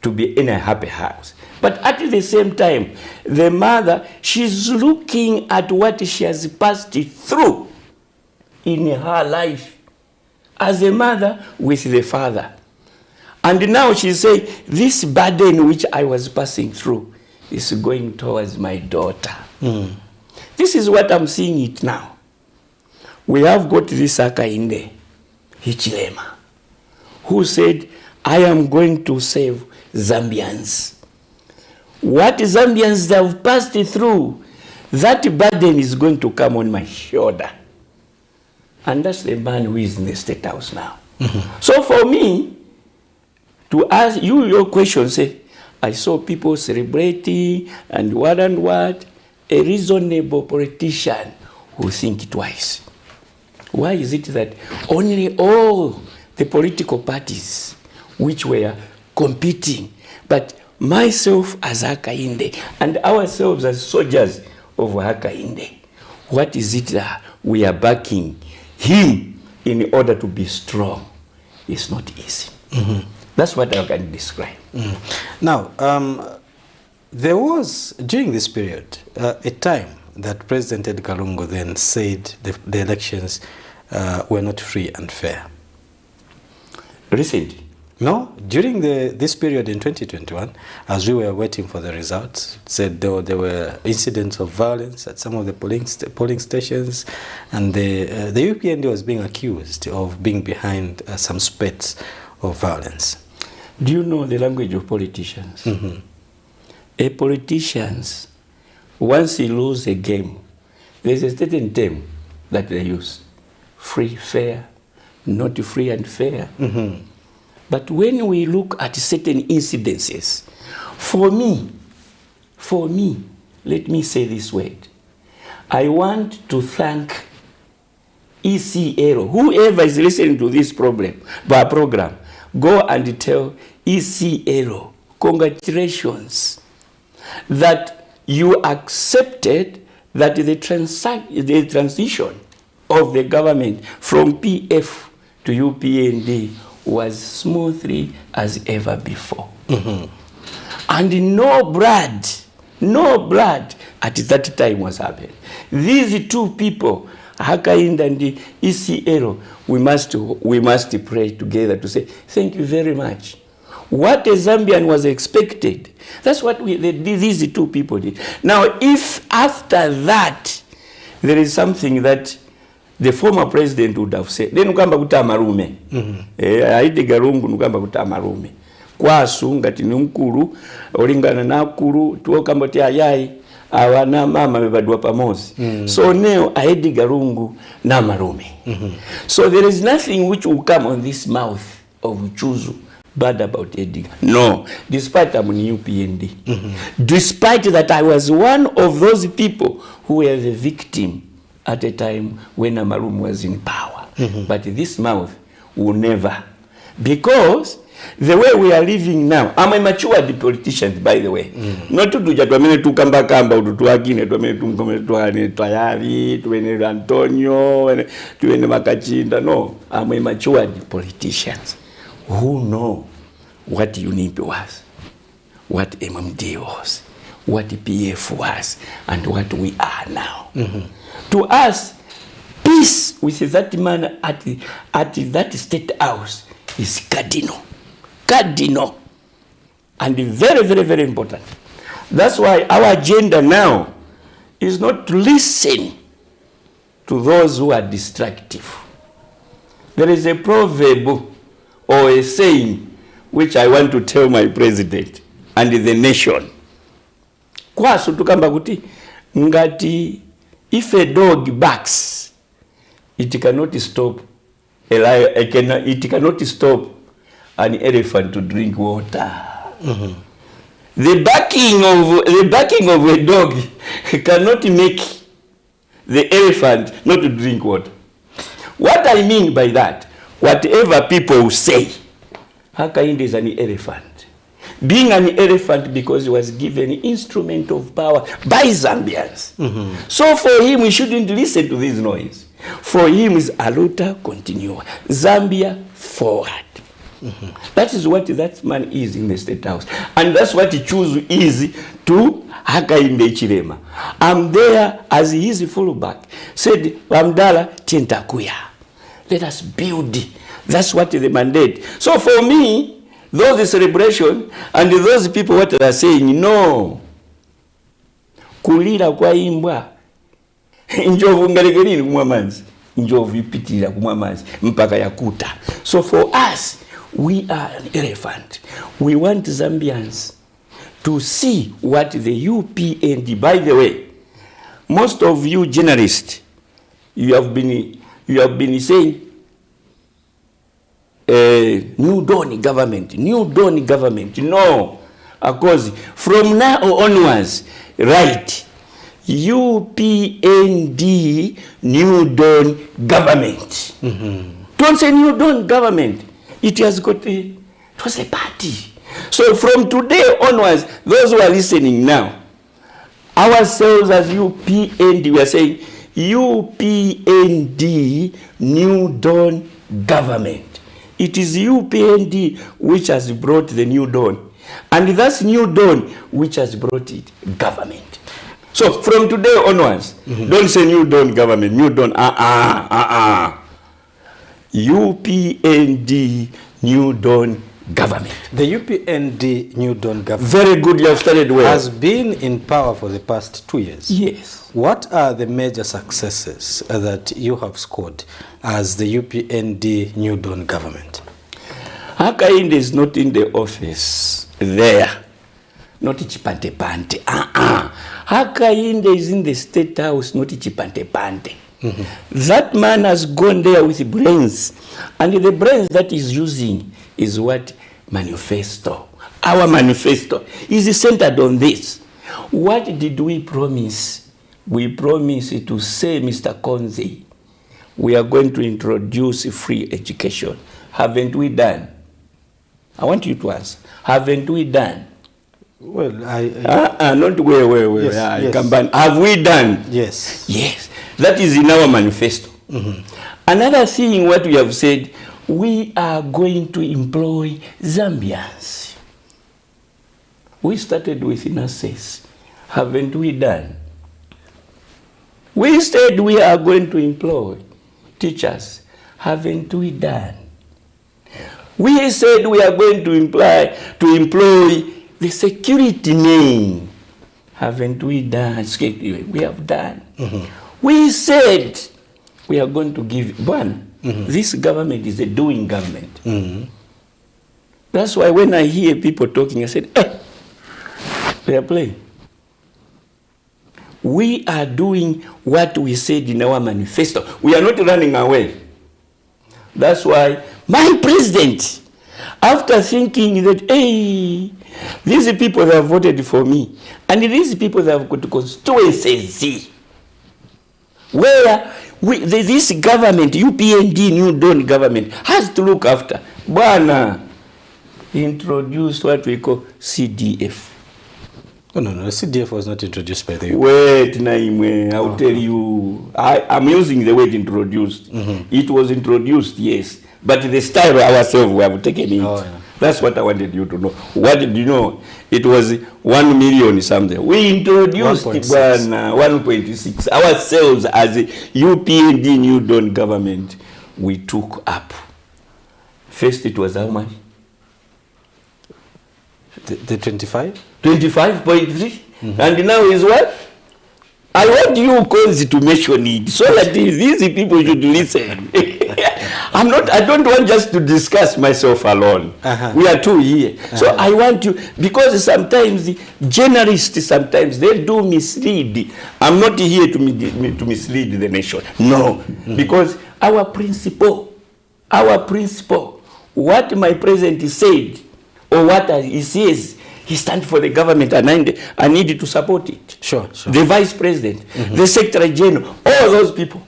to be in a happy house. But at the same time, the mother, she's looking at what she has passed through in her life as a mother with the father. And now she's saying, this burden which I was passing through is going towards my daughter. This is what I'm seeing it now. We have got this Hakainde Hichilema, who said, I am going to save Zambians. What Zambians have passed through, that burden is going to come on my shoulder. And that's the man who is in the State House now. So for me, to ask you your question, say, I saw people celebrating and what, a reasonable politician who think twice. Why is it that only all the political parties which were competing, but myself as Hakainde and ourselves as soldiers of Hakainde, what is it that we are backing him in order to be strong? It's not easy. That's what I can describe. Now, there was, during this period, a time that President Edgar Lungu then said the elections were not free and fair? Recently? No, during this period in 2021, as we were waiting for the results, it said there were incidents of violence at some of the polling stations, and the UPND was being accused of being behind some spats of violence. Do you know the language of politicians? A politicians, once he loses a game, there's a certain term that they use. Free, fair, not free and fair. But when we look at certain incidences, for me, let me say this word. I want to thank ECL, whoever is listening to this program, go and tell ECL, congratulations, that you accepted that the transition of the government from PF to UPND was smoothly as ever before. And no blood at that time was happening. These two people, Hakainde and the ECL, we must pray together to say, thank you very much. What a Zambian was expected, that's what these two people did. Now, if after that, there is something that the former president would have said, then ukamba kuta marume. Aide garungu nukamba kuta marume. Kwasu ngati numkuru, olingana na kuru, tuokamba tia ayai, awana mama mebadua pamosi. So neo aide garungu na marume. So there is nothing which will come on this mouth of Chuzu bad about Edgar. No, despite I'm in UPND. Despite that I was one of those people who were the victim at a time when Amarum was in power. But this mouth will never. Because the way we are living now, I'm a matured politician, by the way. Not to do that, to come back to Tuagine, to Tayari, to Antonio, to Makachinda. No, I'm a matured politician who know what UNIP was, what MMD was, what PF was, and what we are now. To us, peace with that man at that state house is cardinal. Cardinal. And very, very, very important. That's why our agenda now is not to listen to those who are destructive. There is a proverb or a saying which I want to tell my president and the nation. Kwasu tukamba kuti ngati if a dog barks, it cannot stop it cannot stop an elephant to drink water. The barking of a dog cannot make the elephant not to drink water. What I mean by that, whatever people say, Hakainde is an elephant. Being an elephant because he was given an instrument of power by Zambians. So for him, we shouldn't listen to this noise. For him is Aluta continua. Zambia forward. That is what that man is in the State House. And that's what he chose is to Hakainde Chilema. I'm there as his fullback. Said, Wamdala Tentakuya. Let us build. That's what the mandate. So for me, those celebration and those people what they are saying, no. Kulira kwa imbwa. Njovu ngalegelini kumwamanzi. Njovu ipitira kumwamanzi. Mpaka yakuta. So for us, we are an elephant. We want Zambians to see what the UPND, by the way, most of you journalists, you have been saying, new dawn government. No, because from now onwards, right, UPND, new dawn government. Don't say new dawn government. It has got it was a party. So from today onwards, those who are listening now, ourselves as UPND, we are saying UPND, new dawn government. It is UPND which has brought the new dawn. And that's new dawn which has brought it government. So from today onwards, don't say New Dawn government, New Dawn, UPND New Dawn government. The UPND New Dawn government. Very good, you have started well. Has been in power for the past 2 years. Yes. What are the major successes that you have scored as the UPND New Dawn government? Hakainde is not in the office there. Not Chipante Pante. Hakainde is in the State House, not Chipante Pante. That man has gone there with brains. And the brains that he's using is what? Manifesto. Our manifesto is centered on this. What did we promise? We promised to say, Mr. Konzi, we are going to introduce free education. Haven't we done? I want you to answer. Haven't we done? Well, not where. Yes. Have we done? Yes. Yes. That is in our manifesto. Another thing, what we have said, we are going to employ Zambians. We started with nurses. Haven't we done? We said we are going to employ teachers. Haven't we done? We said we are going to employ the security men. Haven't we done? We have done. We said we are going to give one. This government is a doing government. That's why when I hear people talking, I said, they are playing. We are doing what we said in our manifesto. We are not running away. That's why my president, after thinking that, hey, these people that have voted for me, and these people that have got constituencies, where this government, UPND, New Dawn government, has to look after. Bwana introduced what we call CDF. Oh, no, CDF was not introduced by the Wait, Naimwe, I'll tell you. I'm using the word introduced. It was introduced, yes. But the style ourselves, we have taken it. Oh, yeah. That's what I wanted you to know. What did you know? It was 1 million something. We introduced 1.6. Ourselves as a UPND New Dawn government, we took up. First it was how much? The 25? 25.3. And now is what? I want you Konzi to mention it so that these people should listen. I don't want just to discuss myself alone. We are two here. So I want you, because sometimes the journalists, sometimes they do mislead. I'm not here to mislead the nation. No, because our principle, what my president said, or what he says, he stands for the government, and I need to support it. Sure. The vice president, the secretary general, all those people,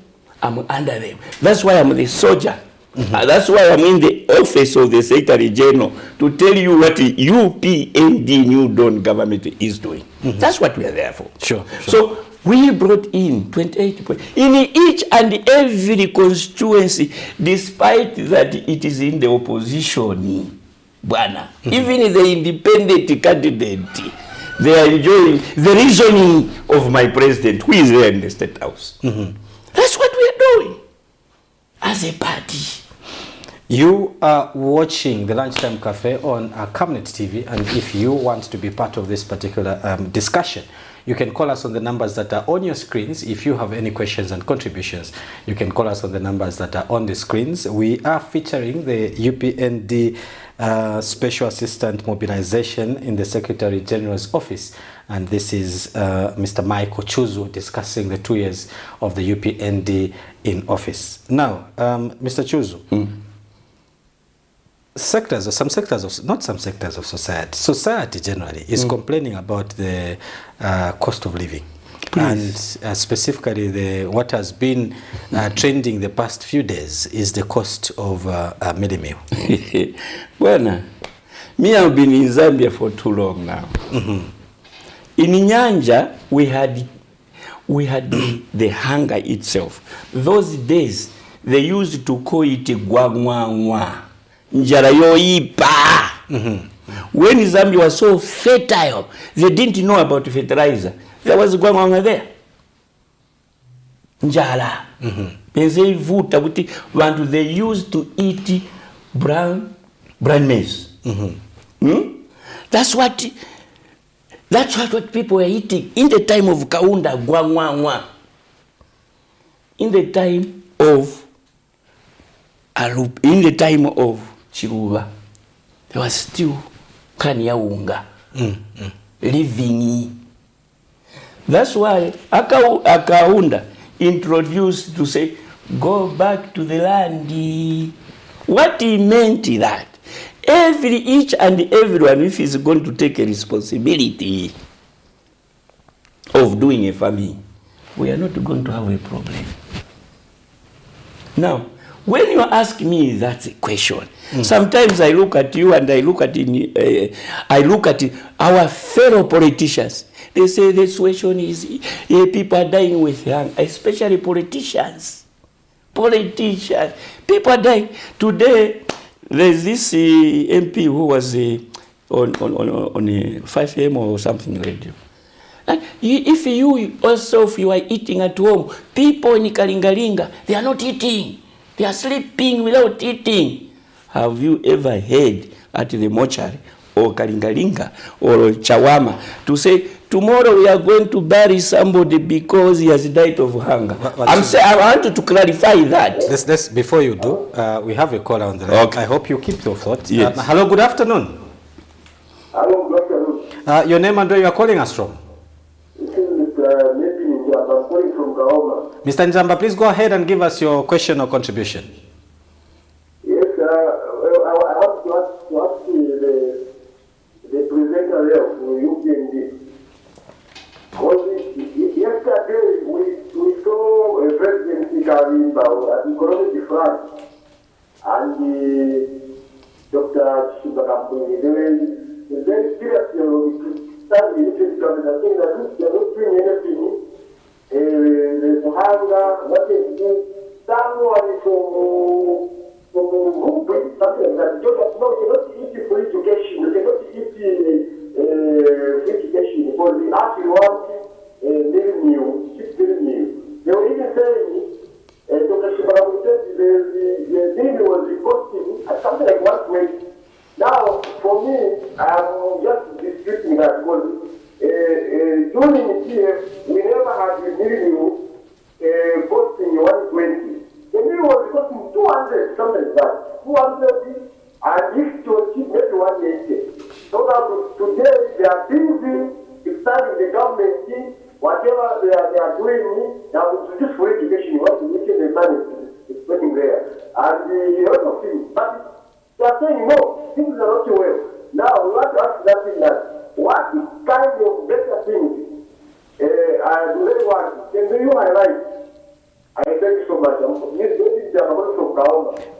I'm under them. That's why I'm the soldier. That's why I'm in the office of the secretary general to tell you what the UPND New Dawn government is doing. That's what we are there for. Sure. So we brought in 28 points in each and every constituency, despite that it is in the opposition. Even the independent candidate, they are enjoying the reasoning of my president, who is there in the State House. That's what we are doing as a party. You are watching the Lunchtime Cafe on Camnet TV, and if you want to be part of this particular discussion, you can call us on the numbers that are on your screens. If you have any questions and contributions, you can call us on the numbers that are on the screens. We are featuring the UPND Special Assistant Mobilization in the Secretary General's office, and this is Mr. Michael Chuzu discussing the 2 years of the UPND in office. Now, Mr. Chuzu, society generally is complaining about the cost of living. And specifically, what has been trending the past few days is the cost of a midday meal. Well, me have been in Zambia for too long now. In Nyanja, we had the hunger itself. Those days, they used to call it gwangwangwa. Njara yoipa. When Zambia was so fertile, they didn't know about fertilizer. There was gwangwanga there. Njala. Penze vuta kuti vantu they used to eat brown maize. That's what people were eating in the time of Kaunda gwangwangwa. In the time of Chiruba, there was still Kanyaunga living. That's why Akaunda introduced to say, go back to the land. What he meant that each and everyone, if he's going to take a responsibility of doing a farming, we are not going to have a problem. Now, when you ask me that question, sometimes I look at you and I look at our fellow politicians. They say the situation is people are dying with hunger, especially politicians. Politicians, people are dying. Today, there's this MP who was on 5am or something radio. And if you yourself you are eating at home, people in Kalingalinga, they are not eating. They are sleeping without eating. Have you ever heard at the mortuary or Kalingalinga or Chawama to say, tomorrow we are going to bury somebody because he has died of hunger? I want to clarify that. Let's, before you do, we have a caller on the line. Okay. I hope you keep your thoughts. Yes. Hello, good afternoon. Hello, good afternoon. Your name and where you are calling us from? I'm calling from Kaoma. Mr. Njamba, please go ahead and give us your question or contribution. Yes, I want to ask the presenter there of UPND. Yesterday, we saw President Karimba at Economic France and Dr. Shibakampuni. They were very serious studying the government. I think that they are not doing anything. There's hunger, nothing to do. Someone from something like that. You cannot eat free education. You cannot eat free education because they actually want living meal, cheap living meal. They were even saying, Dr. Shibarabu said the living was costing something like 120. Now, for me, I'm just disputing that because during the year, we never had the living meal costing 120. The meal was costing 200, something like that. 200, and if it was cheap, maybe 180. So now today, they are busy expanding the government, whatever they are doing, now to just for education, you want to make the money spending there. And the other thing, but they are saying, no, things are not well. Now, we want to ask that thing that, what kind of better things do they want? Can you highlight? I thank you so much.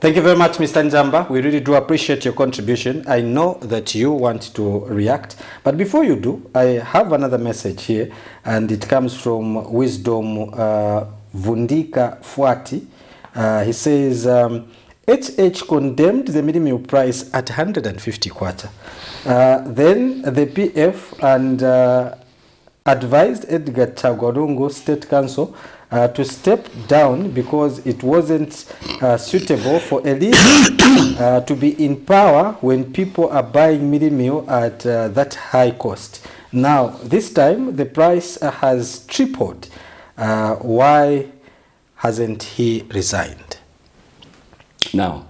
Thank you very much, Mr. Njamba. We really do appreciate your contribution. I know that you want to react, but before you do, I have another message here, and it comes from Wisdom Vundika Fuati. He says, HH condemned the minimum price at 150 kwacha. Then the PF and advised Edgar Chagwarungu State Council to step down because it wasn't suitable for a leader to be in power when people are buying mini meal at that high cost. Now, this time the price has tripled. Why hasn't he resigned? Now,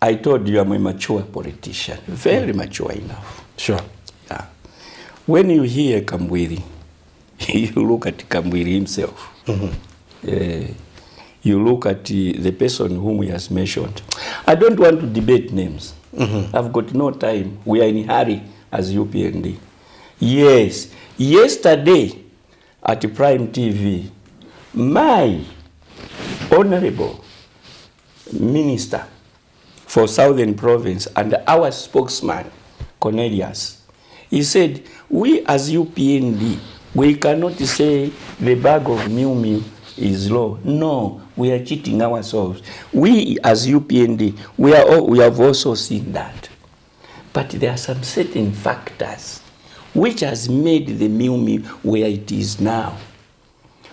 I told you I'm a mature politician, very mature enough. Sure. Yeah. When you hear Kambwiri, you look at Kambwiri himself. You look at the person whom he has mentioned. I don't want to debate names. I've got no time. We are in a hurry as UPND. Yes, yesterday at Prime TV, my honorable minister for Southern Province and our spokesman, Cornelius, he said, we as UPND, we cannot say the bag of Miu Miu is low. No, we are cheating ourselves. We as UPND, we have also seen that. But there are some certain factors which has made the MIUMI where it is now.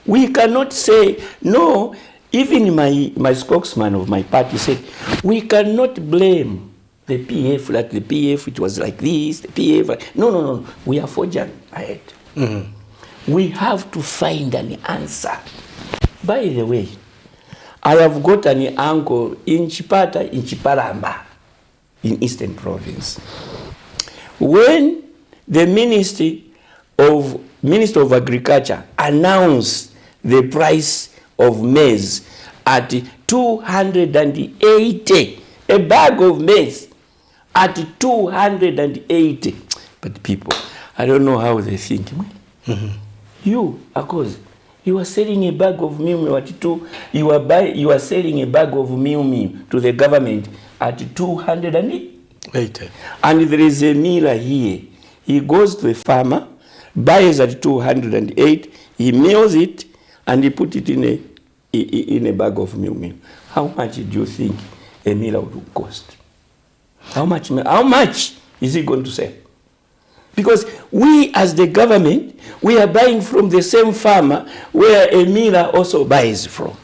We cannot say, no, even my spokesman of my party said, we cannot blame the PF, like the PF, it was like this, the PF. No. We are forging ahead. We have to find an answer. By the way, I have got an uncle in Chipata, in Chiparamba, in Eastern Province. When the Minister of Agriculture announced the price of maize at 280, a bag of maize at 280. But people, I don't know how they think. You, of course, you are selling a bag of miumi at 2. You are selling a bag of miumi to the government at 280. And there is a miller here. He goes to the farmer, buys at 208. He mills it, and he put it in a bag of miumi. How much do you think a miller would cost? How much is he going to sell? Because we as the government, we are buying from the same farmer where a miller also buys from.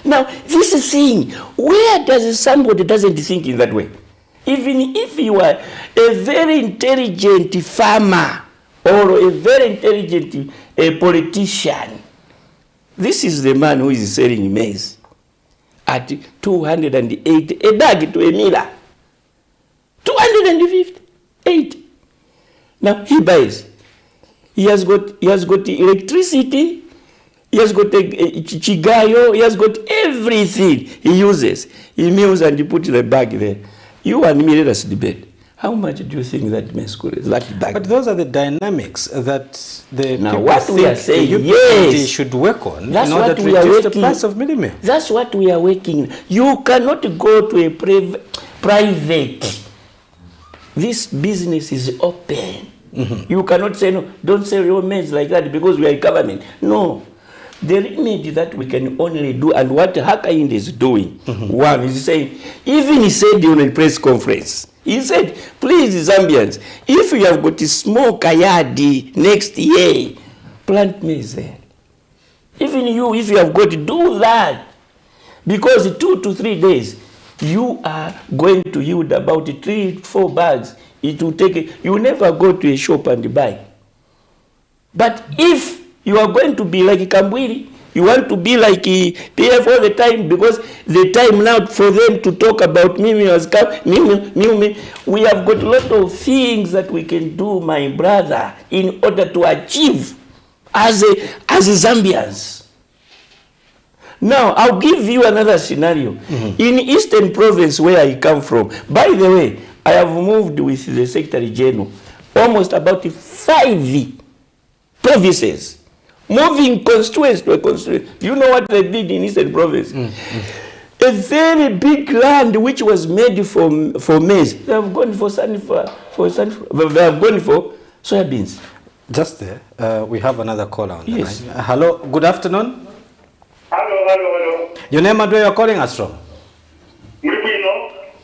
Now, this is saying, where does somebody doesn't think in that way? Even if you are a very intelligent farmer or a very intelligent politician, this is the man who is selling maize at 280, a bag to a miller. 258. Now he buys. He has got electricity. He has got a chigayo. He has got everything he uses. He mills and he puts the bag there. You and me, let us debate. How much do you think that maize could is that bag? But those are the dynamics that the now people what we are saying, yes, should work on that's in order what to we are reduce the working. price of milling meal. That's what we are working. You cannot go to a private. This business is open. You cannot say, no, don't sell your maize like that because we are a government. No. The remedy that we can only do, and what Hakainde is doing, one is saying, even he said in a press conference, he said, please, Zambians, if you have got a small kayadi next year, plant maize there. Even you, if you have got to do that, because 2 to 3 days, you are going to yield about 3-4 bags. It will take you will never go to a shop and buy. But if you are going to be like Kambwiri, you want to be like PF all the time, because the time now for them to talk about Mimi has come, Mimi, we have got a lot of things that we can do, my brother, in order to achieve as Zambians. Now, I'll give you another scenario. In Eastern Province, where I come from, by the way, I have moved with the Secretary General almost about 5 provinces, moving constituents to a constituent. You know what they did in Eastern Province? A very big land which was made for maize. They have gone for sunflower, they have gone for soybeans. Just there, we have another caller on the line. Hello, good afternoon. Hello. Your name and where you're calling us from?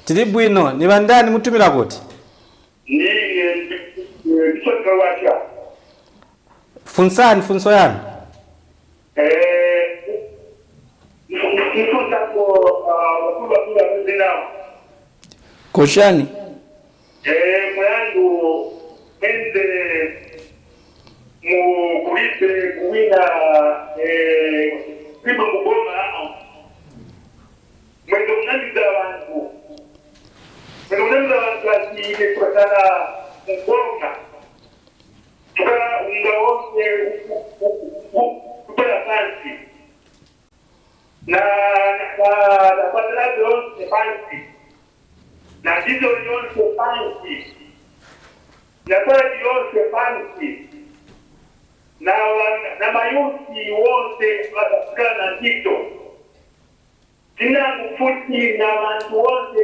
Tilibuino, ni bandani mutumira kuti? Funsani, funso yani? Koshani. Mwandu ende mukulite kuwina pipa mugoma mwendo mnamiza wangu ati kutana mugoma tukana ungaonye kupela fansi na patelazo yonse fansi na jizo yonse fansi na kweli yonse fansi na mayuti wonse watafikana tito tina kufuti na watu wonse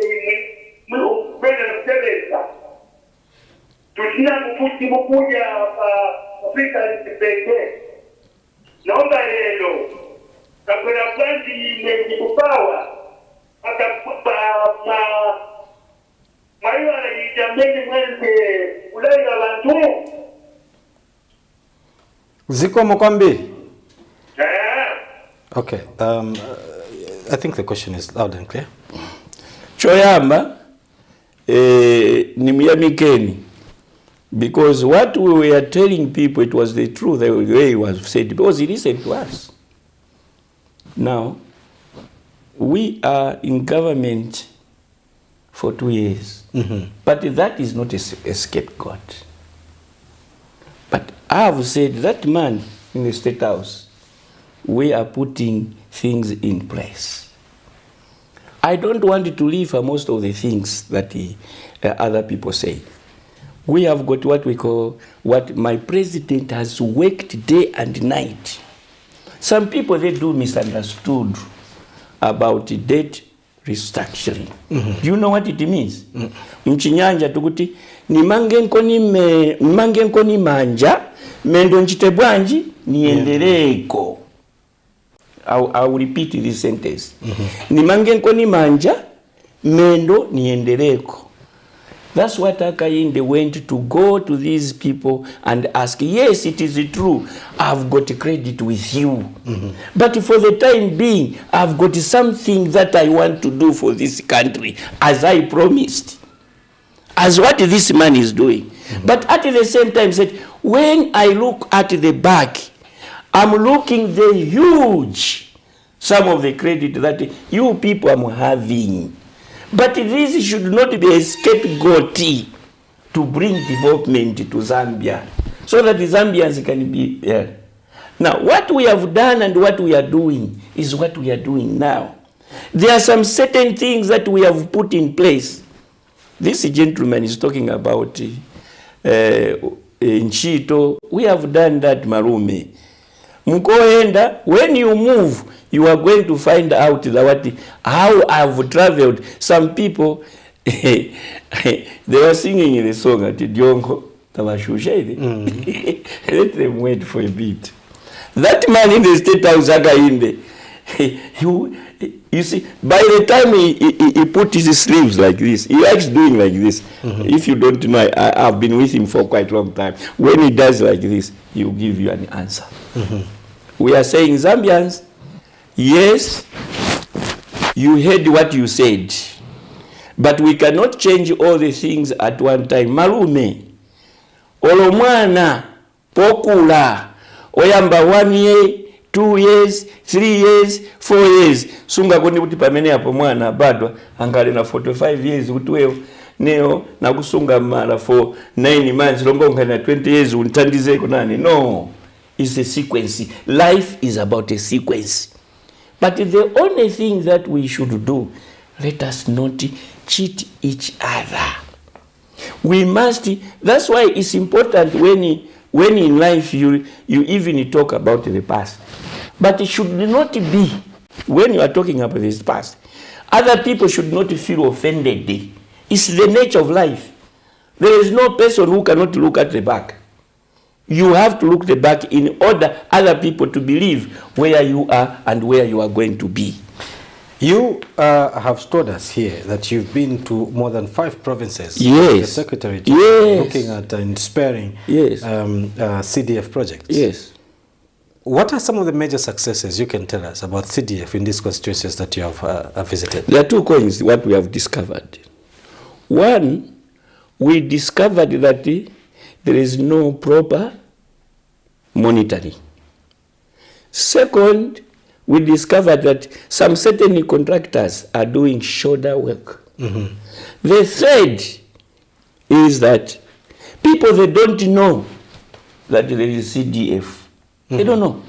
mbele na mteleza tutina kufuti mukuja Afrika nipende naomba lelo kakwera kwanzi mwenye kupawa akakupa maiwa yijambeni mwenze ulaya bantu ziko mokwambi. Okay, I think the question is loud and clear. Choyamba ni miyamikeni, because what we were telling people, it was the truth, the way it was said, because he listened to us. Now, we are in government for 2 years, but that is not a scapegoat. But I have said that man in the State House, we are putting things in place. I don't want to leave most of the things that other people say. We have got what we call, what my president has worked day and night. Some people, they do misunderstood about debt restructuring. Do you know what it means? Mchinyanja tukuti, nimange nkoni manja, mendo nchite bwanji, niendeleko. I will repeat this sentence. Nimange nkoni manja, mendo niendeleko. That's what Akainde went to go to these people and ask, yes, it is true, I've got credit with you. But for the time being, I've got something that I want to do for this country, as I promised. As what this man is doing. But at the same time, said, when I look at the back, I'm looking the huge, some of the credit that you people are having. But this should not be a scapegoat to bring development to Zambia, so that the Zambians can be here. Now, what we have done and what we are doing is what we are doing now. There are some certain things that we have put in place. This gentleman is talking about Nchito. We have done that, Marume. Mkoenda, when you move, you are going to find out that how I've traveled. Some people, they were singing the song at Diongo. Let them wait for a bit. That man in the State House, you see, by the time he put his sleeves like this, he likes doing like this. If you don't know, I've been with him for quite a long time. When he does like this, he'll give you an answer. We are saying, Zambians, yes, you heard what you said, but we cannot change all the things at one time. Malume, olomwana, pokula, oyamba 1 year, 2 years, 3 years, 4 years. Sunga koni kuti pamene hapo mwana badwa angale na 45 years kutweo neo na kusunga mara for 9 months lombo ngana 20 years untandize kunani. No, it's a sequence. Life is about a sequence. But the only thing that we should do, let us not cheat each other. We must, that's why it's important when in life you even talk about the past. But it should not be, when you are talking about this past, other people should not feel offended. It's the nature of life. There is no person who cannot look at the back. You have to look the back in order other people to believe where you are and where you are going to be. You have told us here that you've been to more than 5 provinces. Yes. The Secretary Yes. looking at inspiring yes. CDF projects. Yes. What are some of the major successes you can tell us about CDF in these constituencies that you have visited? There are 2 coins what we have discovered. One, we discovered that there is no proper monitoring. Second, we discovered that some certain contractors are doing shoulder work. The third is that people, they don't know that there is CDF. They don't know.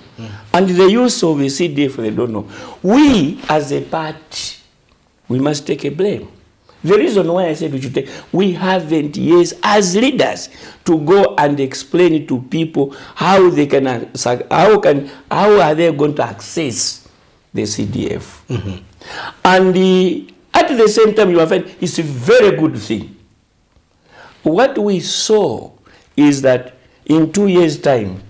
And the use of the CDF, they don't know. We, as a party, we must take a blame. The reason why I said we should take, we haven't, yes, as leaders, to go and explain to people how they can, how are they going to access the CDF. And at the same time, you find it's a very good thing. What we saw is that in 2 years' time,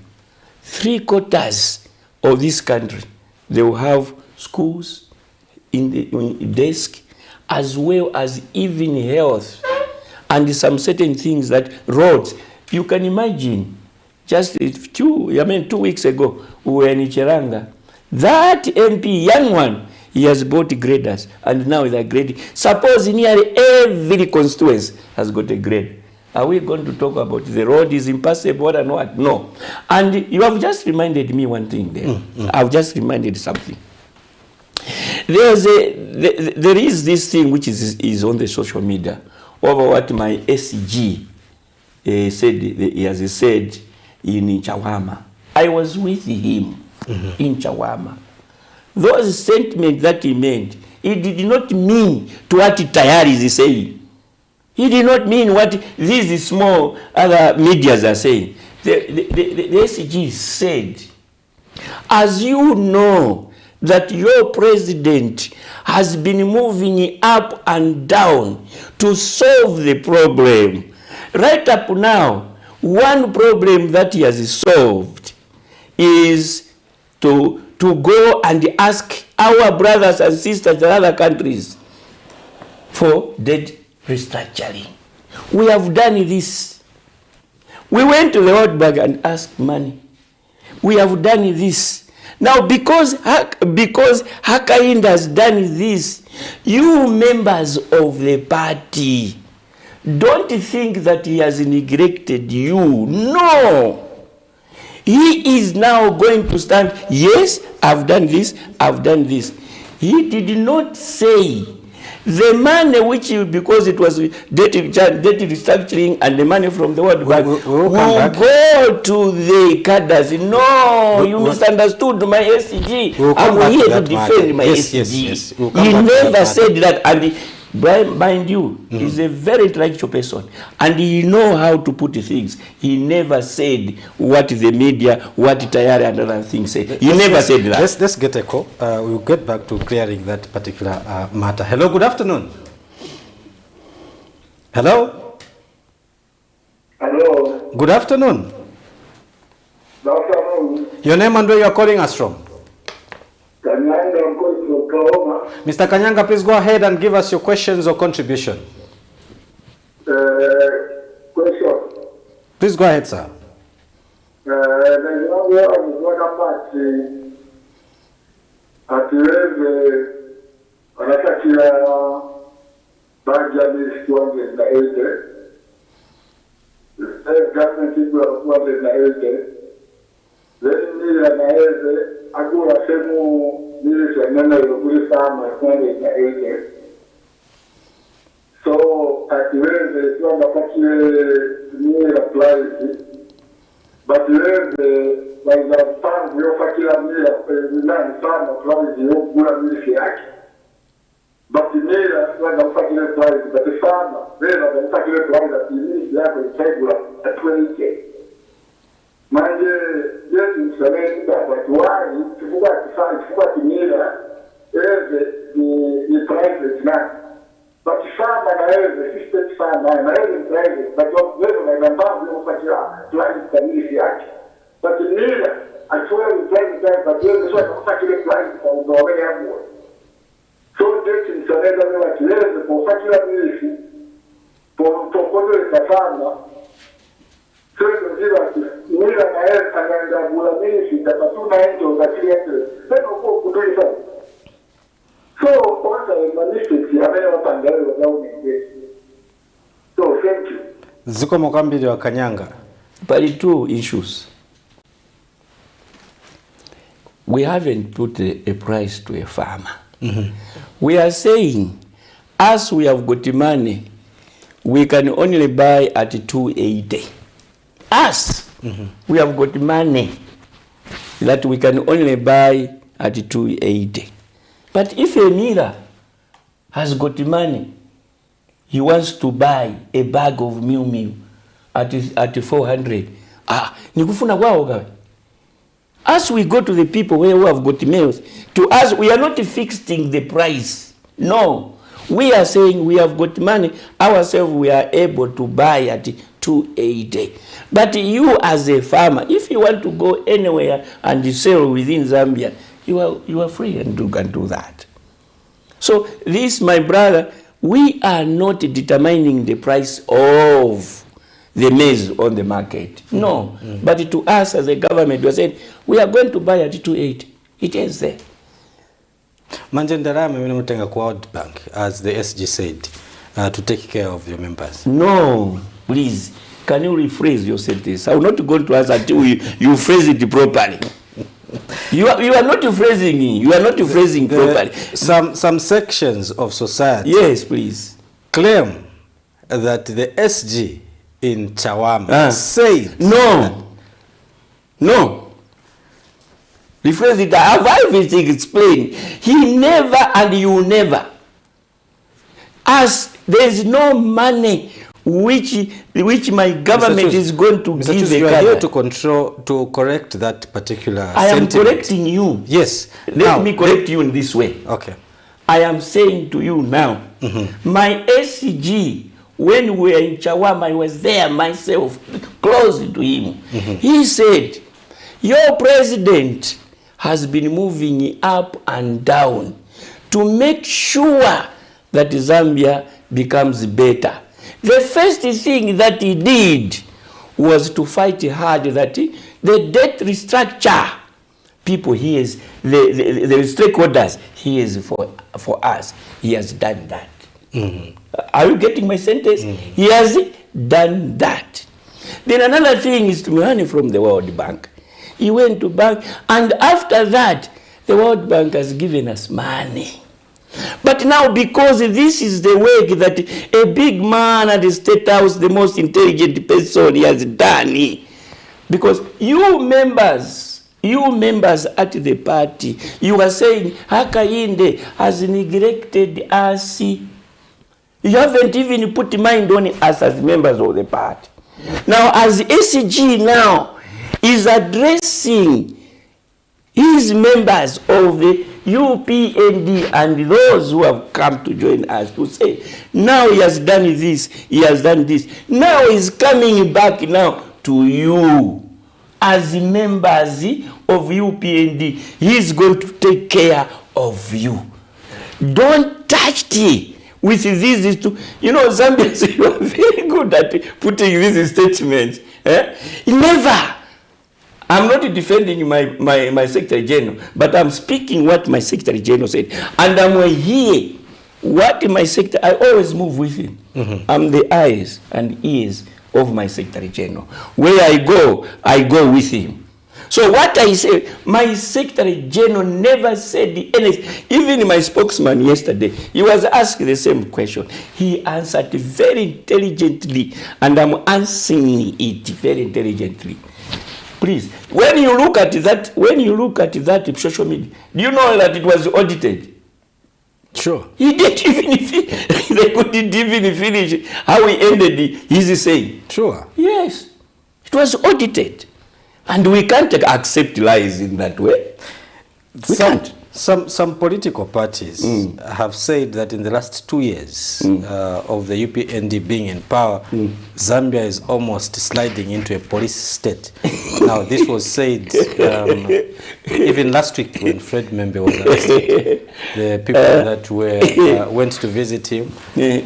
3/4 of this country They will have schools in the desk, as well as even health and some certain things that roads. You can imagine, just 2 weeks ago, we were in Cheranga. That MP, young one, he has bought graders, and now they are grading. Suppose nearly every constituency has got a grade. Are we going to talk about the road is impassable and what? No. And you have just reminded me one thing there. I've just reminded something. There is this thing which is on the social media over what my SG said. He has said in Chawama. I was with him in Chawama. Those statements that he made, he did not mean to what Tayari is saying. He did not mean what these small other medias are saying. The SG said, as you know that your president has been moving up and down to solve the problem. Right up now, one problem that he has solved is to go and ask our brothers and sisters in other countries for debt restructuring. We have done this. We went to the World Bank and asked money. We have done this. Now, because Hakainde has done this, you members of the party, don't think that he has neglected you. No. He is now going to stand, yes, I've done this, I've done this. He did not say the money which, because it was debt restructuring and the money from the World Bank, will go to the cadres. No, you misunderstood my SG. I'm here to defend my SG. He never said that. And mind you, he's a very intellectual person, and he knows how to put things. He never said what the media, what Tayari and other things say. He never said that. Let's get a call. We'll get back to clearing that particular matter. Hello, good afternoon. Hello? Hello. Good afternoon. Good afternoon. Your name and where you're calling us from? Kanyanga, I'm calling from Kaoma. Mr. Kanyanga, please go ahead and give us your questions or contribution. Question. Please go ahead, sir. So at the end, it's not applies, but like the farm, you farm applies, you but the mayor, like the factory applies, but the farmer, the factory applies that you need to have a regular at 20K. Mind yes, in Slovenia, but why? If you got the mayor, the price is not. But the farmer, the system farmer, the price, but the farm, you price can be but the mayor, I swear the price, but the factory price for the way. So this is another like the factory for the farmer. So mira maestra kanga bulamisi tapatuna ento za cliente sema kwa kudulisa so kwanza manifesti ambayo pangalo na umenge so thank you ziko mokambili wa Kanyanga. But two issues. We haven't put a price to a farmer. We are saying, as we have got money, we can only buy at 280. Us, we have got money that we can only buy at 280. But if a miller has got money, he wants to buy a bag of meal at 400. Nikufuna kwao gawe. As we go to the people who have got meals, to us, we are not fixing the price. No. We are saying we have got money, ourselves we are able to buy at 280. But you as a farmer, if you want to go anywhere and sell within Zambia, you are free and you can do that. So this, my brother, we are not determining the price of the maize on the market. No. But to us as a government, we are saying, we are going to buy at 280. It is there. Manjendarame Winemutenga World Bank, as the SG said, to take care of your members. No, please. Can you rephrase your sentence? I will not go to us until you phrase it properly. You are not phrasing it. You are not phrasing properly. Some sections of society, yes, please, claim that the SG in Chawama said no. Rephrase it. I have everything explained. He never and you never. As there is no money which my government is going to Mr. give. You are here to correct that particular I am sentiment. correcting you. Yes. Let me correct you in this way. Okay. I am saying to you now, my SCG, when we were in Chawama, I was there myself, close to him. He said, your president has been moving up and down to make sure that Zambia becomes better. The first thing that he did was to fight hard that the debt restructure, people, he is, the stakeholders, he is for us. He has done that. Are you getting my sentence? He has done that. Then another thing is to money from the World Bank. He went to bank, and after that, the World Bank has given us money. But now, because this is the work that a big man at the State House, the most intelligent person, he has done, because you members at the party, you are saying, Hakainde has neglected us. You haven't even put mind on us as members of the party. Now, as SG now is addressing his members of the UPND and those who have come to join us to say, now he has done this, he has done this. Now he's coming back now to you as members of UPND. He's going to take care of you. Don't touch it with these two. You know, Zambians, you are very good at putting these statements. Never. I'm not defending my Secretary General, but I'm speaking what my Secretary General said. And I'm here. What my Secretary, I always move with him. I'm the eyes and ears of my Secretary General. Where I go with him. So what I say, my Secretary General never said anything. Even my spokesman yesterday, he was asked the same question. He answered very intelligently, and I'm answering it very intelligently. Please, when you look at that social media, do you know that it was audited? Sure. He didn't even they couldn't even finish how he ended his saying. Sure. Yes. It was audited. And we can't accept lies in that way. We can't. Some political parties have said that in the last 2 years of the UPND being in power, Zambia is almost sliding into a police state. Now, this was said even last week when Fred Membe was arrested. The people that went to visit him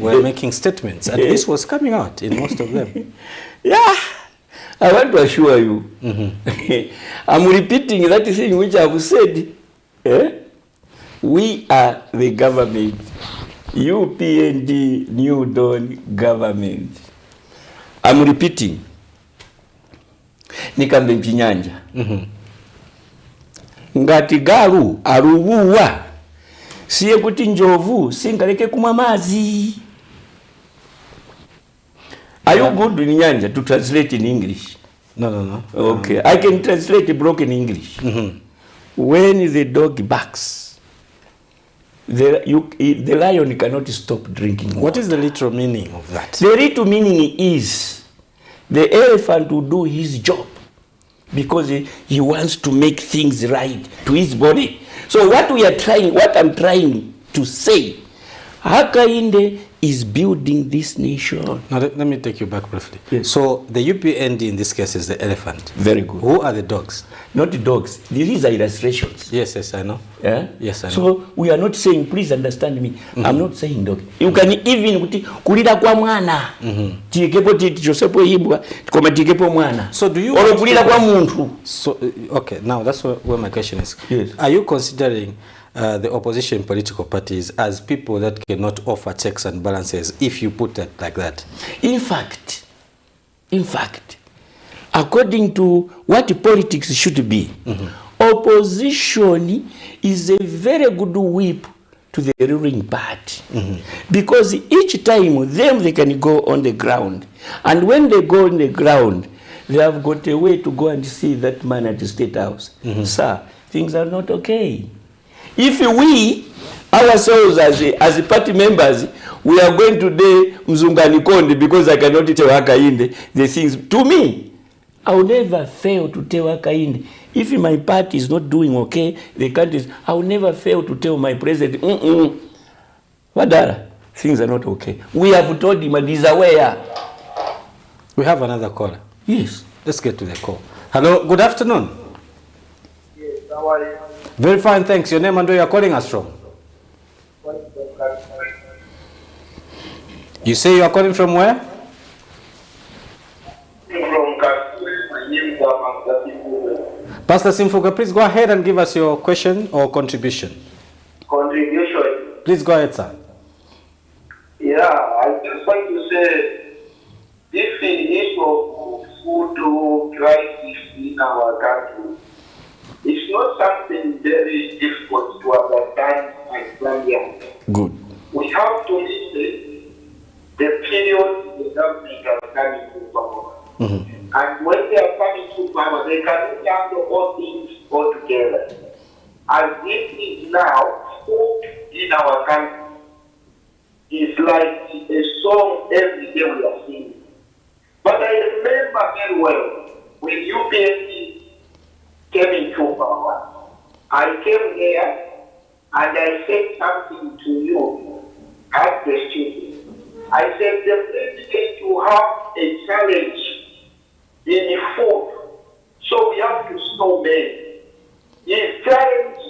were making statements, and this was coming out in most of them. Yeah. I want to assure you, I'm repeating that thing which I have said. We are the government, UPND New Dawn government. I'm repeating. Nikambe mchinyanja. Ngati galu arubuwa. Siye kuti njovu singaleke kumwa mazi. Are you good in Nyanja to translate in English? No. Okay, I can translate broken English. When the dog barks, the lion cannot stop drinking water. What is the literal meaning of that? The literal meaning is the elephant will do his job because he wants to make things right to his body. So what I'm trying to say, Hakainde is building this nation. Now let me take you back briefly. Yes. So the UPND in this case is the elephant. Very good. Who are the dogs? Not the dogs. These are illustrations. Yes, yes, I know. Yeah? Yes, I know. So we are not saying, please understand me. I'm not saying dog. You can even kulira kwa mwana. Tikepo titi josepo yibwa koma tikepo mwana. So do you kulira kwa muntu. So okay, now that's where my question is. Yes. Are you considering the opposition political parties as people that cannot offer checks and balances, if you put it like that? In fact, according to what politics should be, opposition is a very good whip to the ruling party. Because each time they can go on the ground. And when they go on the ground, they have got a way to go and see that man at the State House. Sir, things are not okay. If we, ourselves as party members, we are going today Mzungani Konde because I cannot tell Hakainde the things. To me, I will never fail to tell Hakainde. If my party is not doing okay, the country, I will never fail to tell my president, Wadara, things are not okay. We have told him and he's aware. We have another caller. Yes. Let's get to the call. Hello, good afternoon. Yes, how are you? Very fine, thanks. Your name and where you are calling us from? You say you are calling from where? Pastor Simfuga, please go ahead and give us your question or contribution. Contribution. Please go ahead, sir. Yeah, I just want to say, this issue of food crisis in our country, it's not something very difficult to understand as Zambians. Good. We have to listen the period the government are coming to power. And when they are coming to power, they cannot handle all things all together. As this is now, food in our country is like a song every day we are singing. But I remember very well when UPND came into power, I came here and I said something to you as the student. I said the president will have a challenge in food, so we have to stop men. His challenge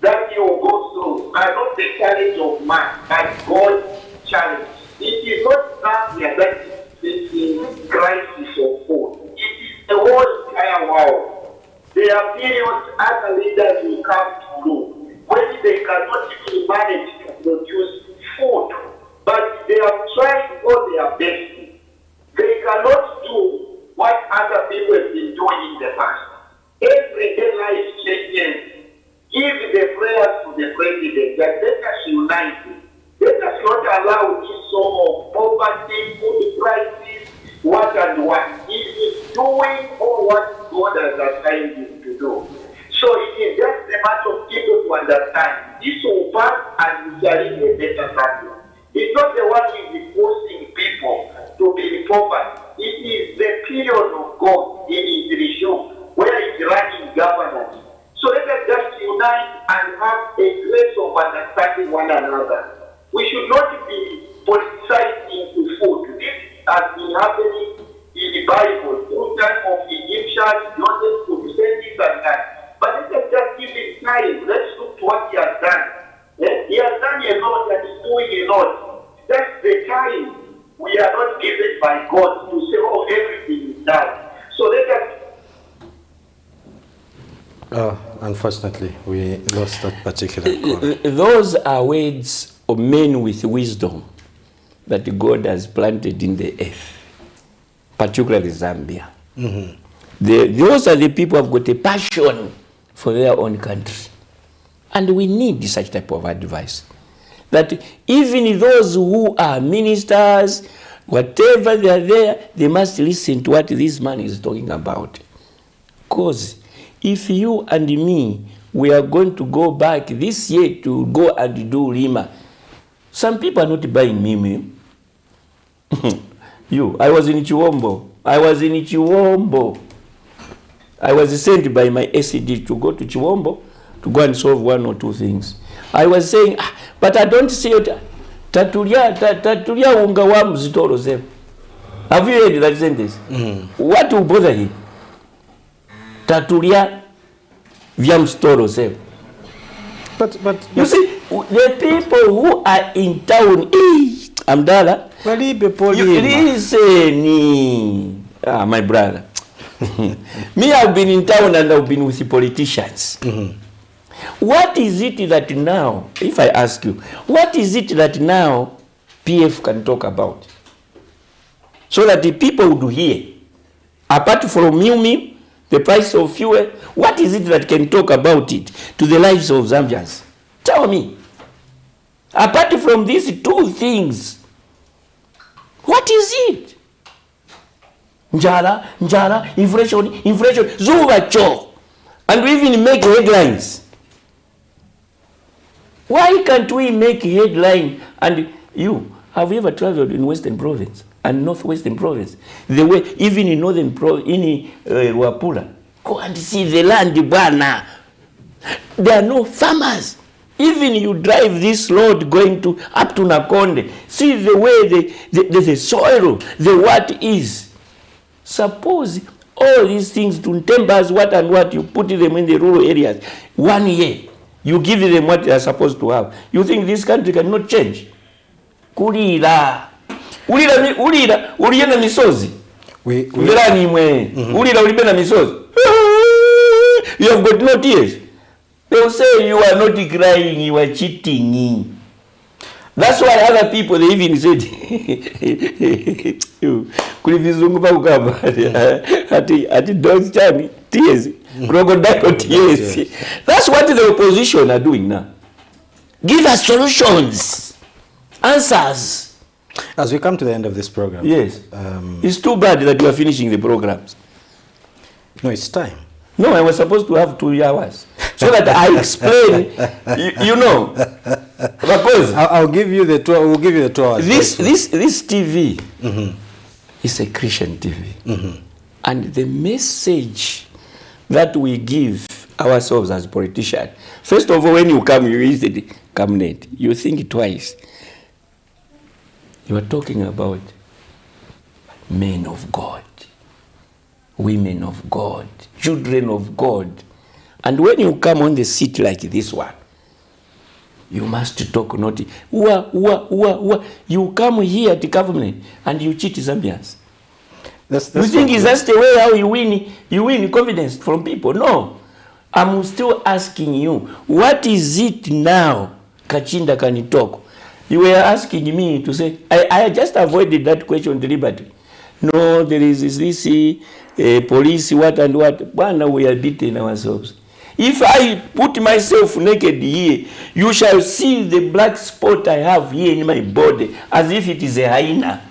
that you will go through are not the challenge of man, but God's challenge. It is not Zambia that is facing crisis of food. It is the whole entire world. There are periods other leaders will come through when they cannot even manage to produce food, but they are trying all their best. They cannot do what other people have been doing in the past. Everyday life changes. Give the prayers to the president that let us unite. Let us not allow this sort of poverty, food crisis, what and what. He is doing all what God has assigned him to do. So it is just a matter of people to understand. This will pass and we shall live a better country. It's not the one who is forcing people to be in poverty. It is the period of God in his regime where he's running governance. So let us just unite and have a place of understanding one another. We should not be politicizing food. This has been happening in the Bible through time of Egyptians, Joseph could say this and that. But let us just give him time. Let's look to what he has done. He has done a lot and he's doing a lot. That's the time. We are not given by God to say, oh, everything is done. So let us. Unfortunately, we lost that particular call. Those are words of men with wisdom that God has planted in the earth, particularly Zambia. Those are the people who have got a passion for their own country. And we need such type of advice. That even those who are ministers, whatever they are there, they must listen to what this man is talking about. Because if you and me, we are going to go back this year to go and do Lima, some people are not buying Mimi. I was in Chiwombo. I was sent by my SED to go to Chiwombo to go and solve one or two things. I was saying, but I don't see it. Tatulia unga wa mzitoro zevu. Have you heard that sentence? What will bother him? Tatulia vya mzitoro zevu. But you see, the people who are in town, Amdala, you listen, my brother. Me, I've been in town and I've been with the politicians. What is it that now, if I ask you, what is it that now PF can talk about? So that the people would hear, apart from me, the price of fuel, what is it that can talk about it to the lives of Zambians? Tell me. Apart from these two things, what is it? Njala, inflation, zubacho. And we even make headlines. Why can't we make headline? And you, have you ever traveled in Western Province and Northwestern Province? The way, even in Northern Province, in Ruapula, go and see the land, bana. There are no farmers. Even you drive this road going to up to Nakonde, see the way the soil, the what is. Suppose all these things to timbers, what and what, you put them in the rural areas. 1 year, you give them what they are supposed to have. You think this country cannot change? Ulira misozi. Ulira ulibena misozi. You have got no tears. They will say you are not crying, you are cheating. That's why other people, they even said, tears, crocodile tears. That's what the opposition are doing now. Give us solutions, answers. As we come to the end of this program. Yes. It's too bad that you are finishing the programs. No, it's time. No, I was supposed to have 2 hours. So that I explain, you know. Because I'll give you the 2. We'll give you the 2 hours. This TV is a Christian TV, and the message that we give ourselves as politicians. First of all, when you come, you visit Camnet, you think twice. You are talking about men of God, women of God, children of God. And when you come on the seat like this one, you must talk not. You come here at the government and you cheat Zambians. That's you think is that's the way how you win confidence from people? No. I'm still asking you, what is it now, Kachinda can talk? You were asking me to say, I just avoided that question deliberately. No, there is this police, what and what. But now we are beating ourselves. If I put myself naked here, you shall see the black spot I have here in my body, as if it is a hyena.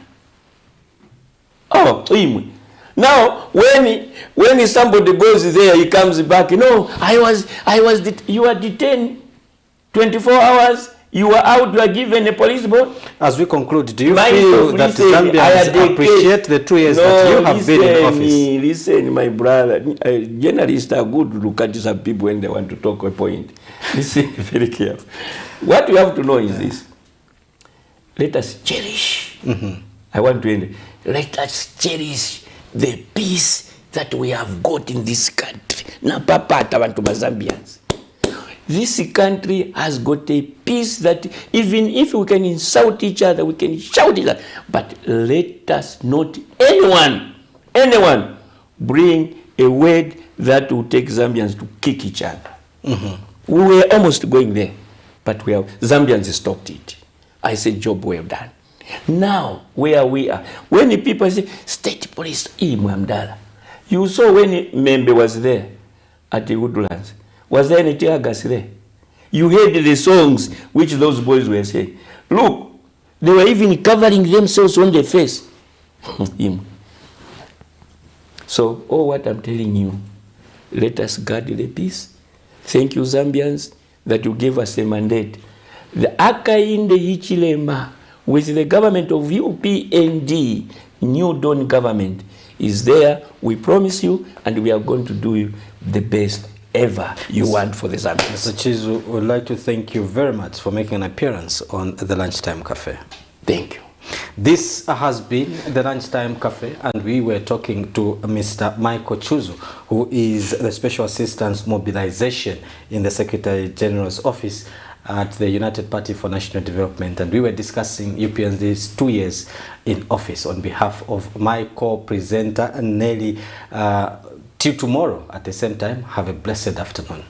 Oh, now when somebody goes there, he comes back. No, you are detained 24 hours. You are out, you are given a police bond. As we conclude, do you feel that Zambians appreciate the 2 years that you have been in office? Listen, my brother, journalists are good to look at some people when they want to talk a point. Listen very careful. What you have to know is this. Let us cherish. I want to end. Let us cherish the peace that we have got in this country. Na papa want to Zambians. This country has got a peace that even if we can insult each other, we can shout each other. But let us not, anyone, bring a word that will take Zambians to kick each other. We were almost going there, but Zambians stopped it. I said, job well done. Now, where we are, when the people say, state police, you saw when Membe was there at the Woodlands. Was there any tear gas there? You heard the songs which those boys were saying. Look, they were even covering themselves on their face. So, what I'm telling you, let us guard the peace. Thank you, Zambians, that you gave us a mandate. The Akainde Hichilema, with the government of UPND, New Dawn government, is there. We promise you, and we are going to do you the best whatever you want for the Zambians. Mr. Chizu, we would like to thank you very much for making an appearance on the Lunchtime Cafe. Thank you. This has been the Lunchtime Cafe, and we were talking to Mr. Michael Chuzu, who is the Special Assistant Mobilization in the Secretary General's Office at the United Party for National Development, and we were discussing UPND's 2 years in office. On behalf of my co-presenter Nelly, till tomorrow at the same time, have a blessed afternoon.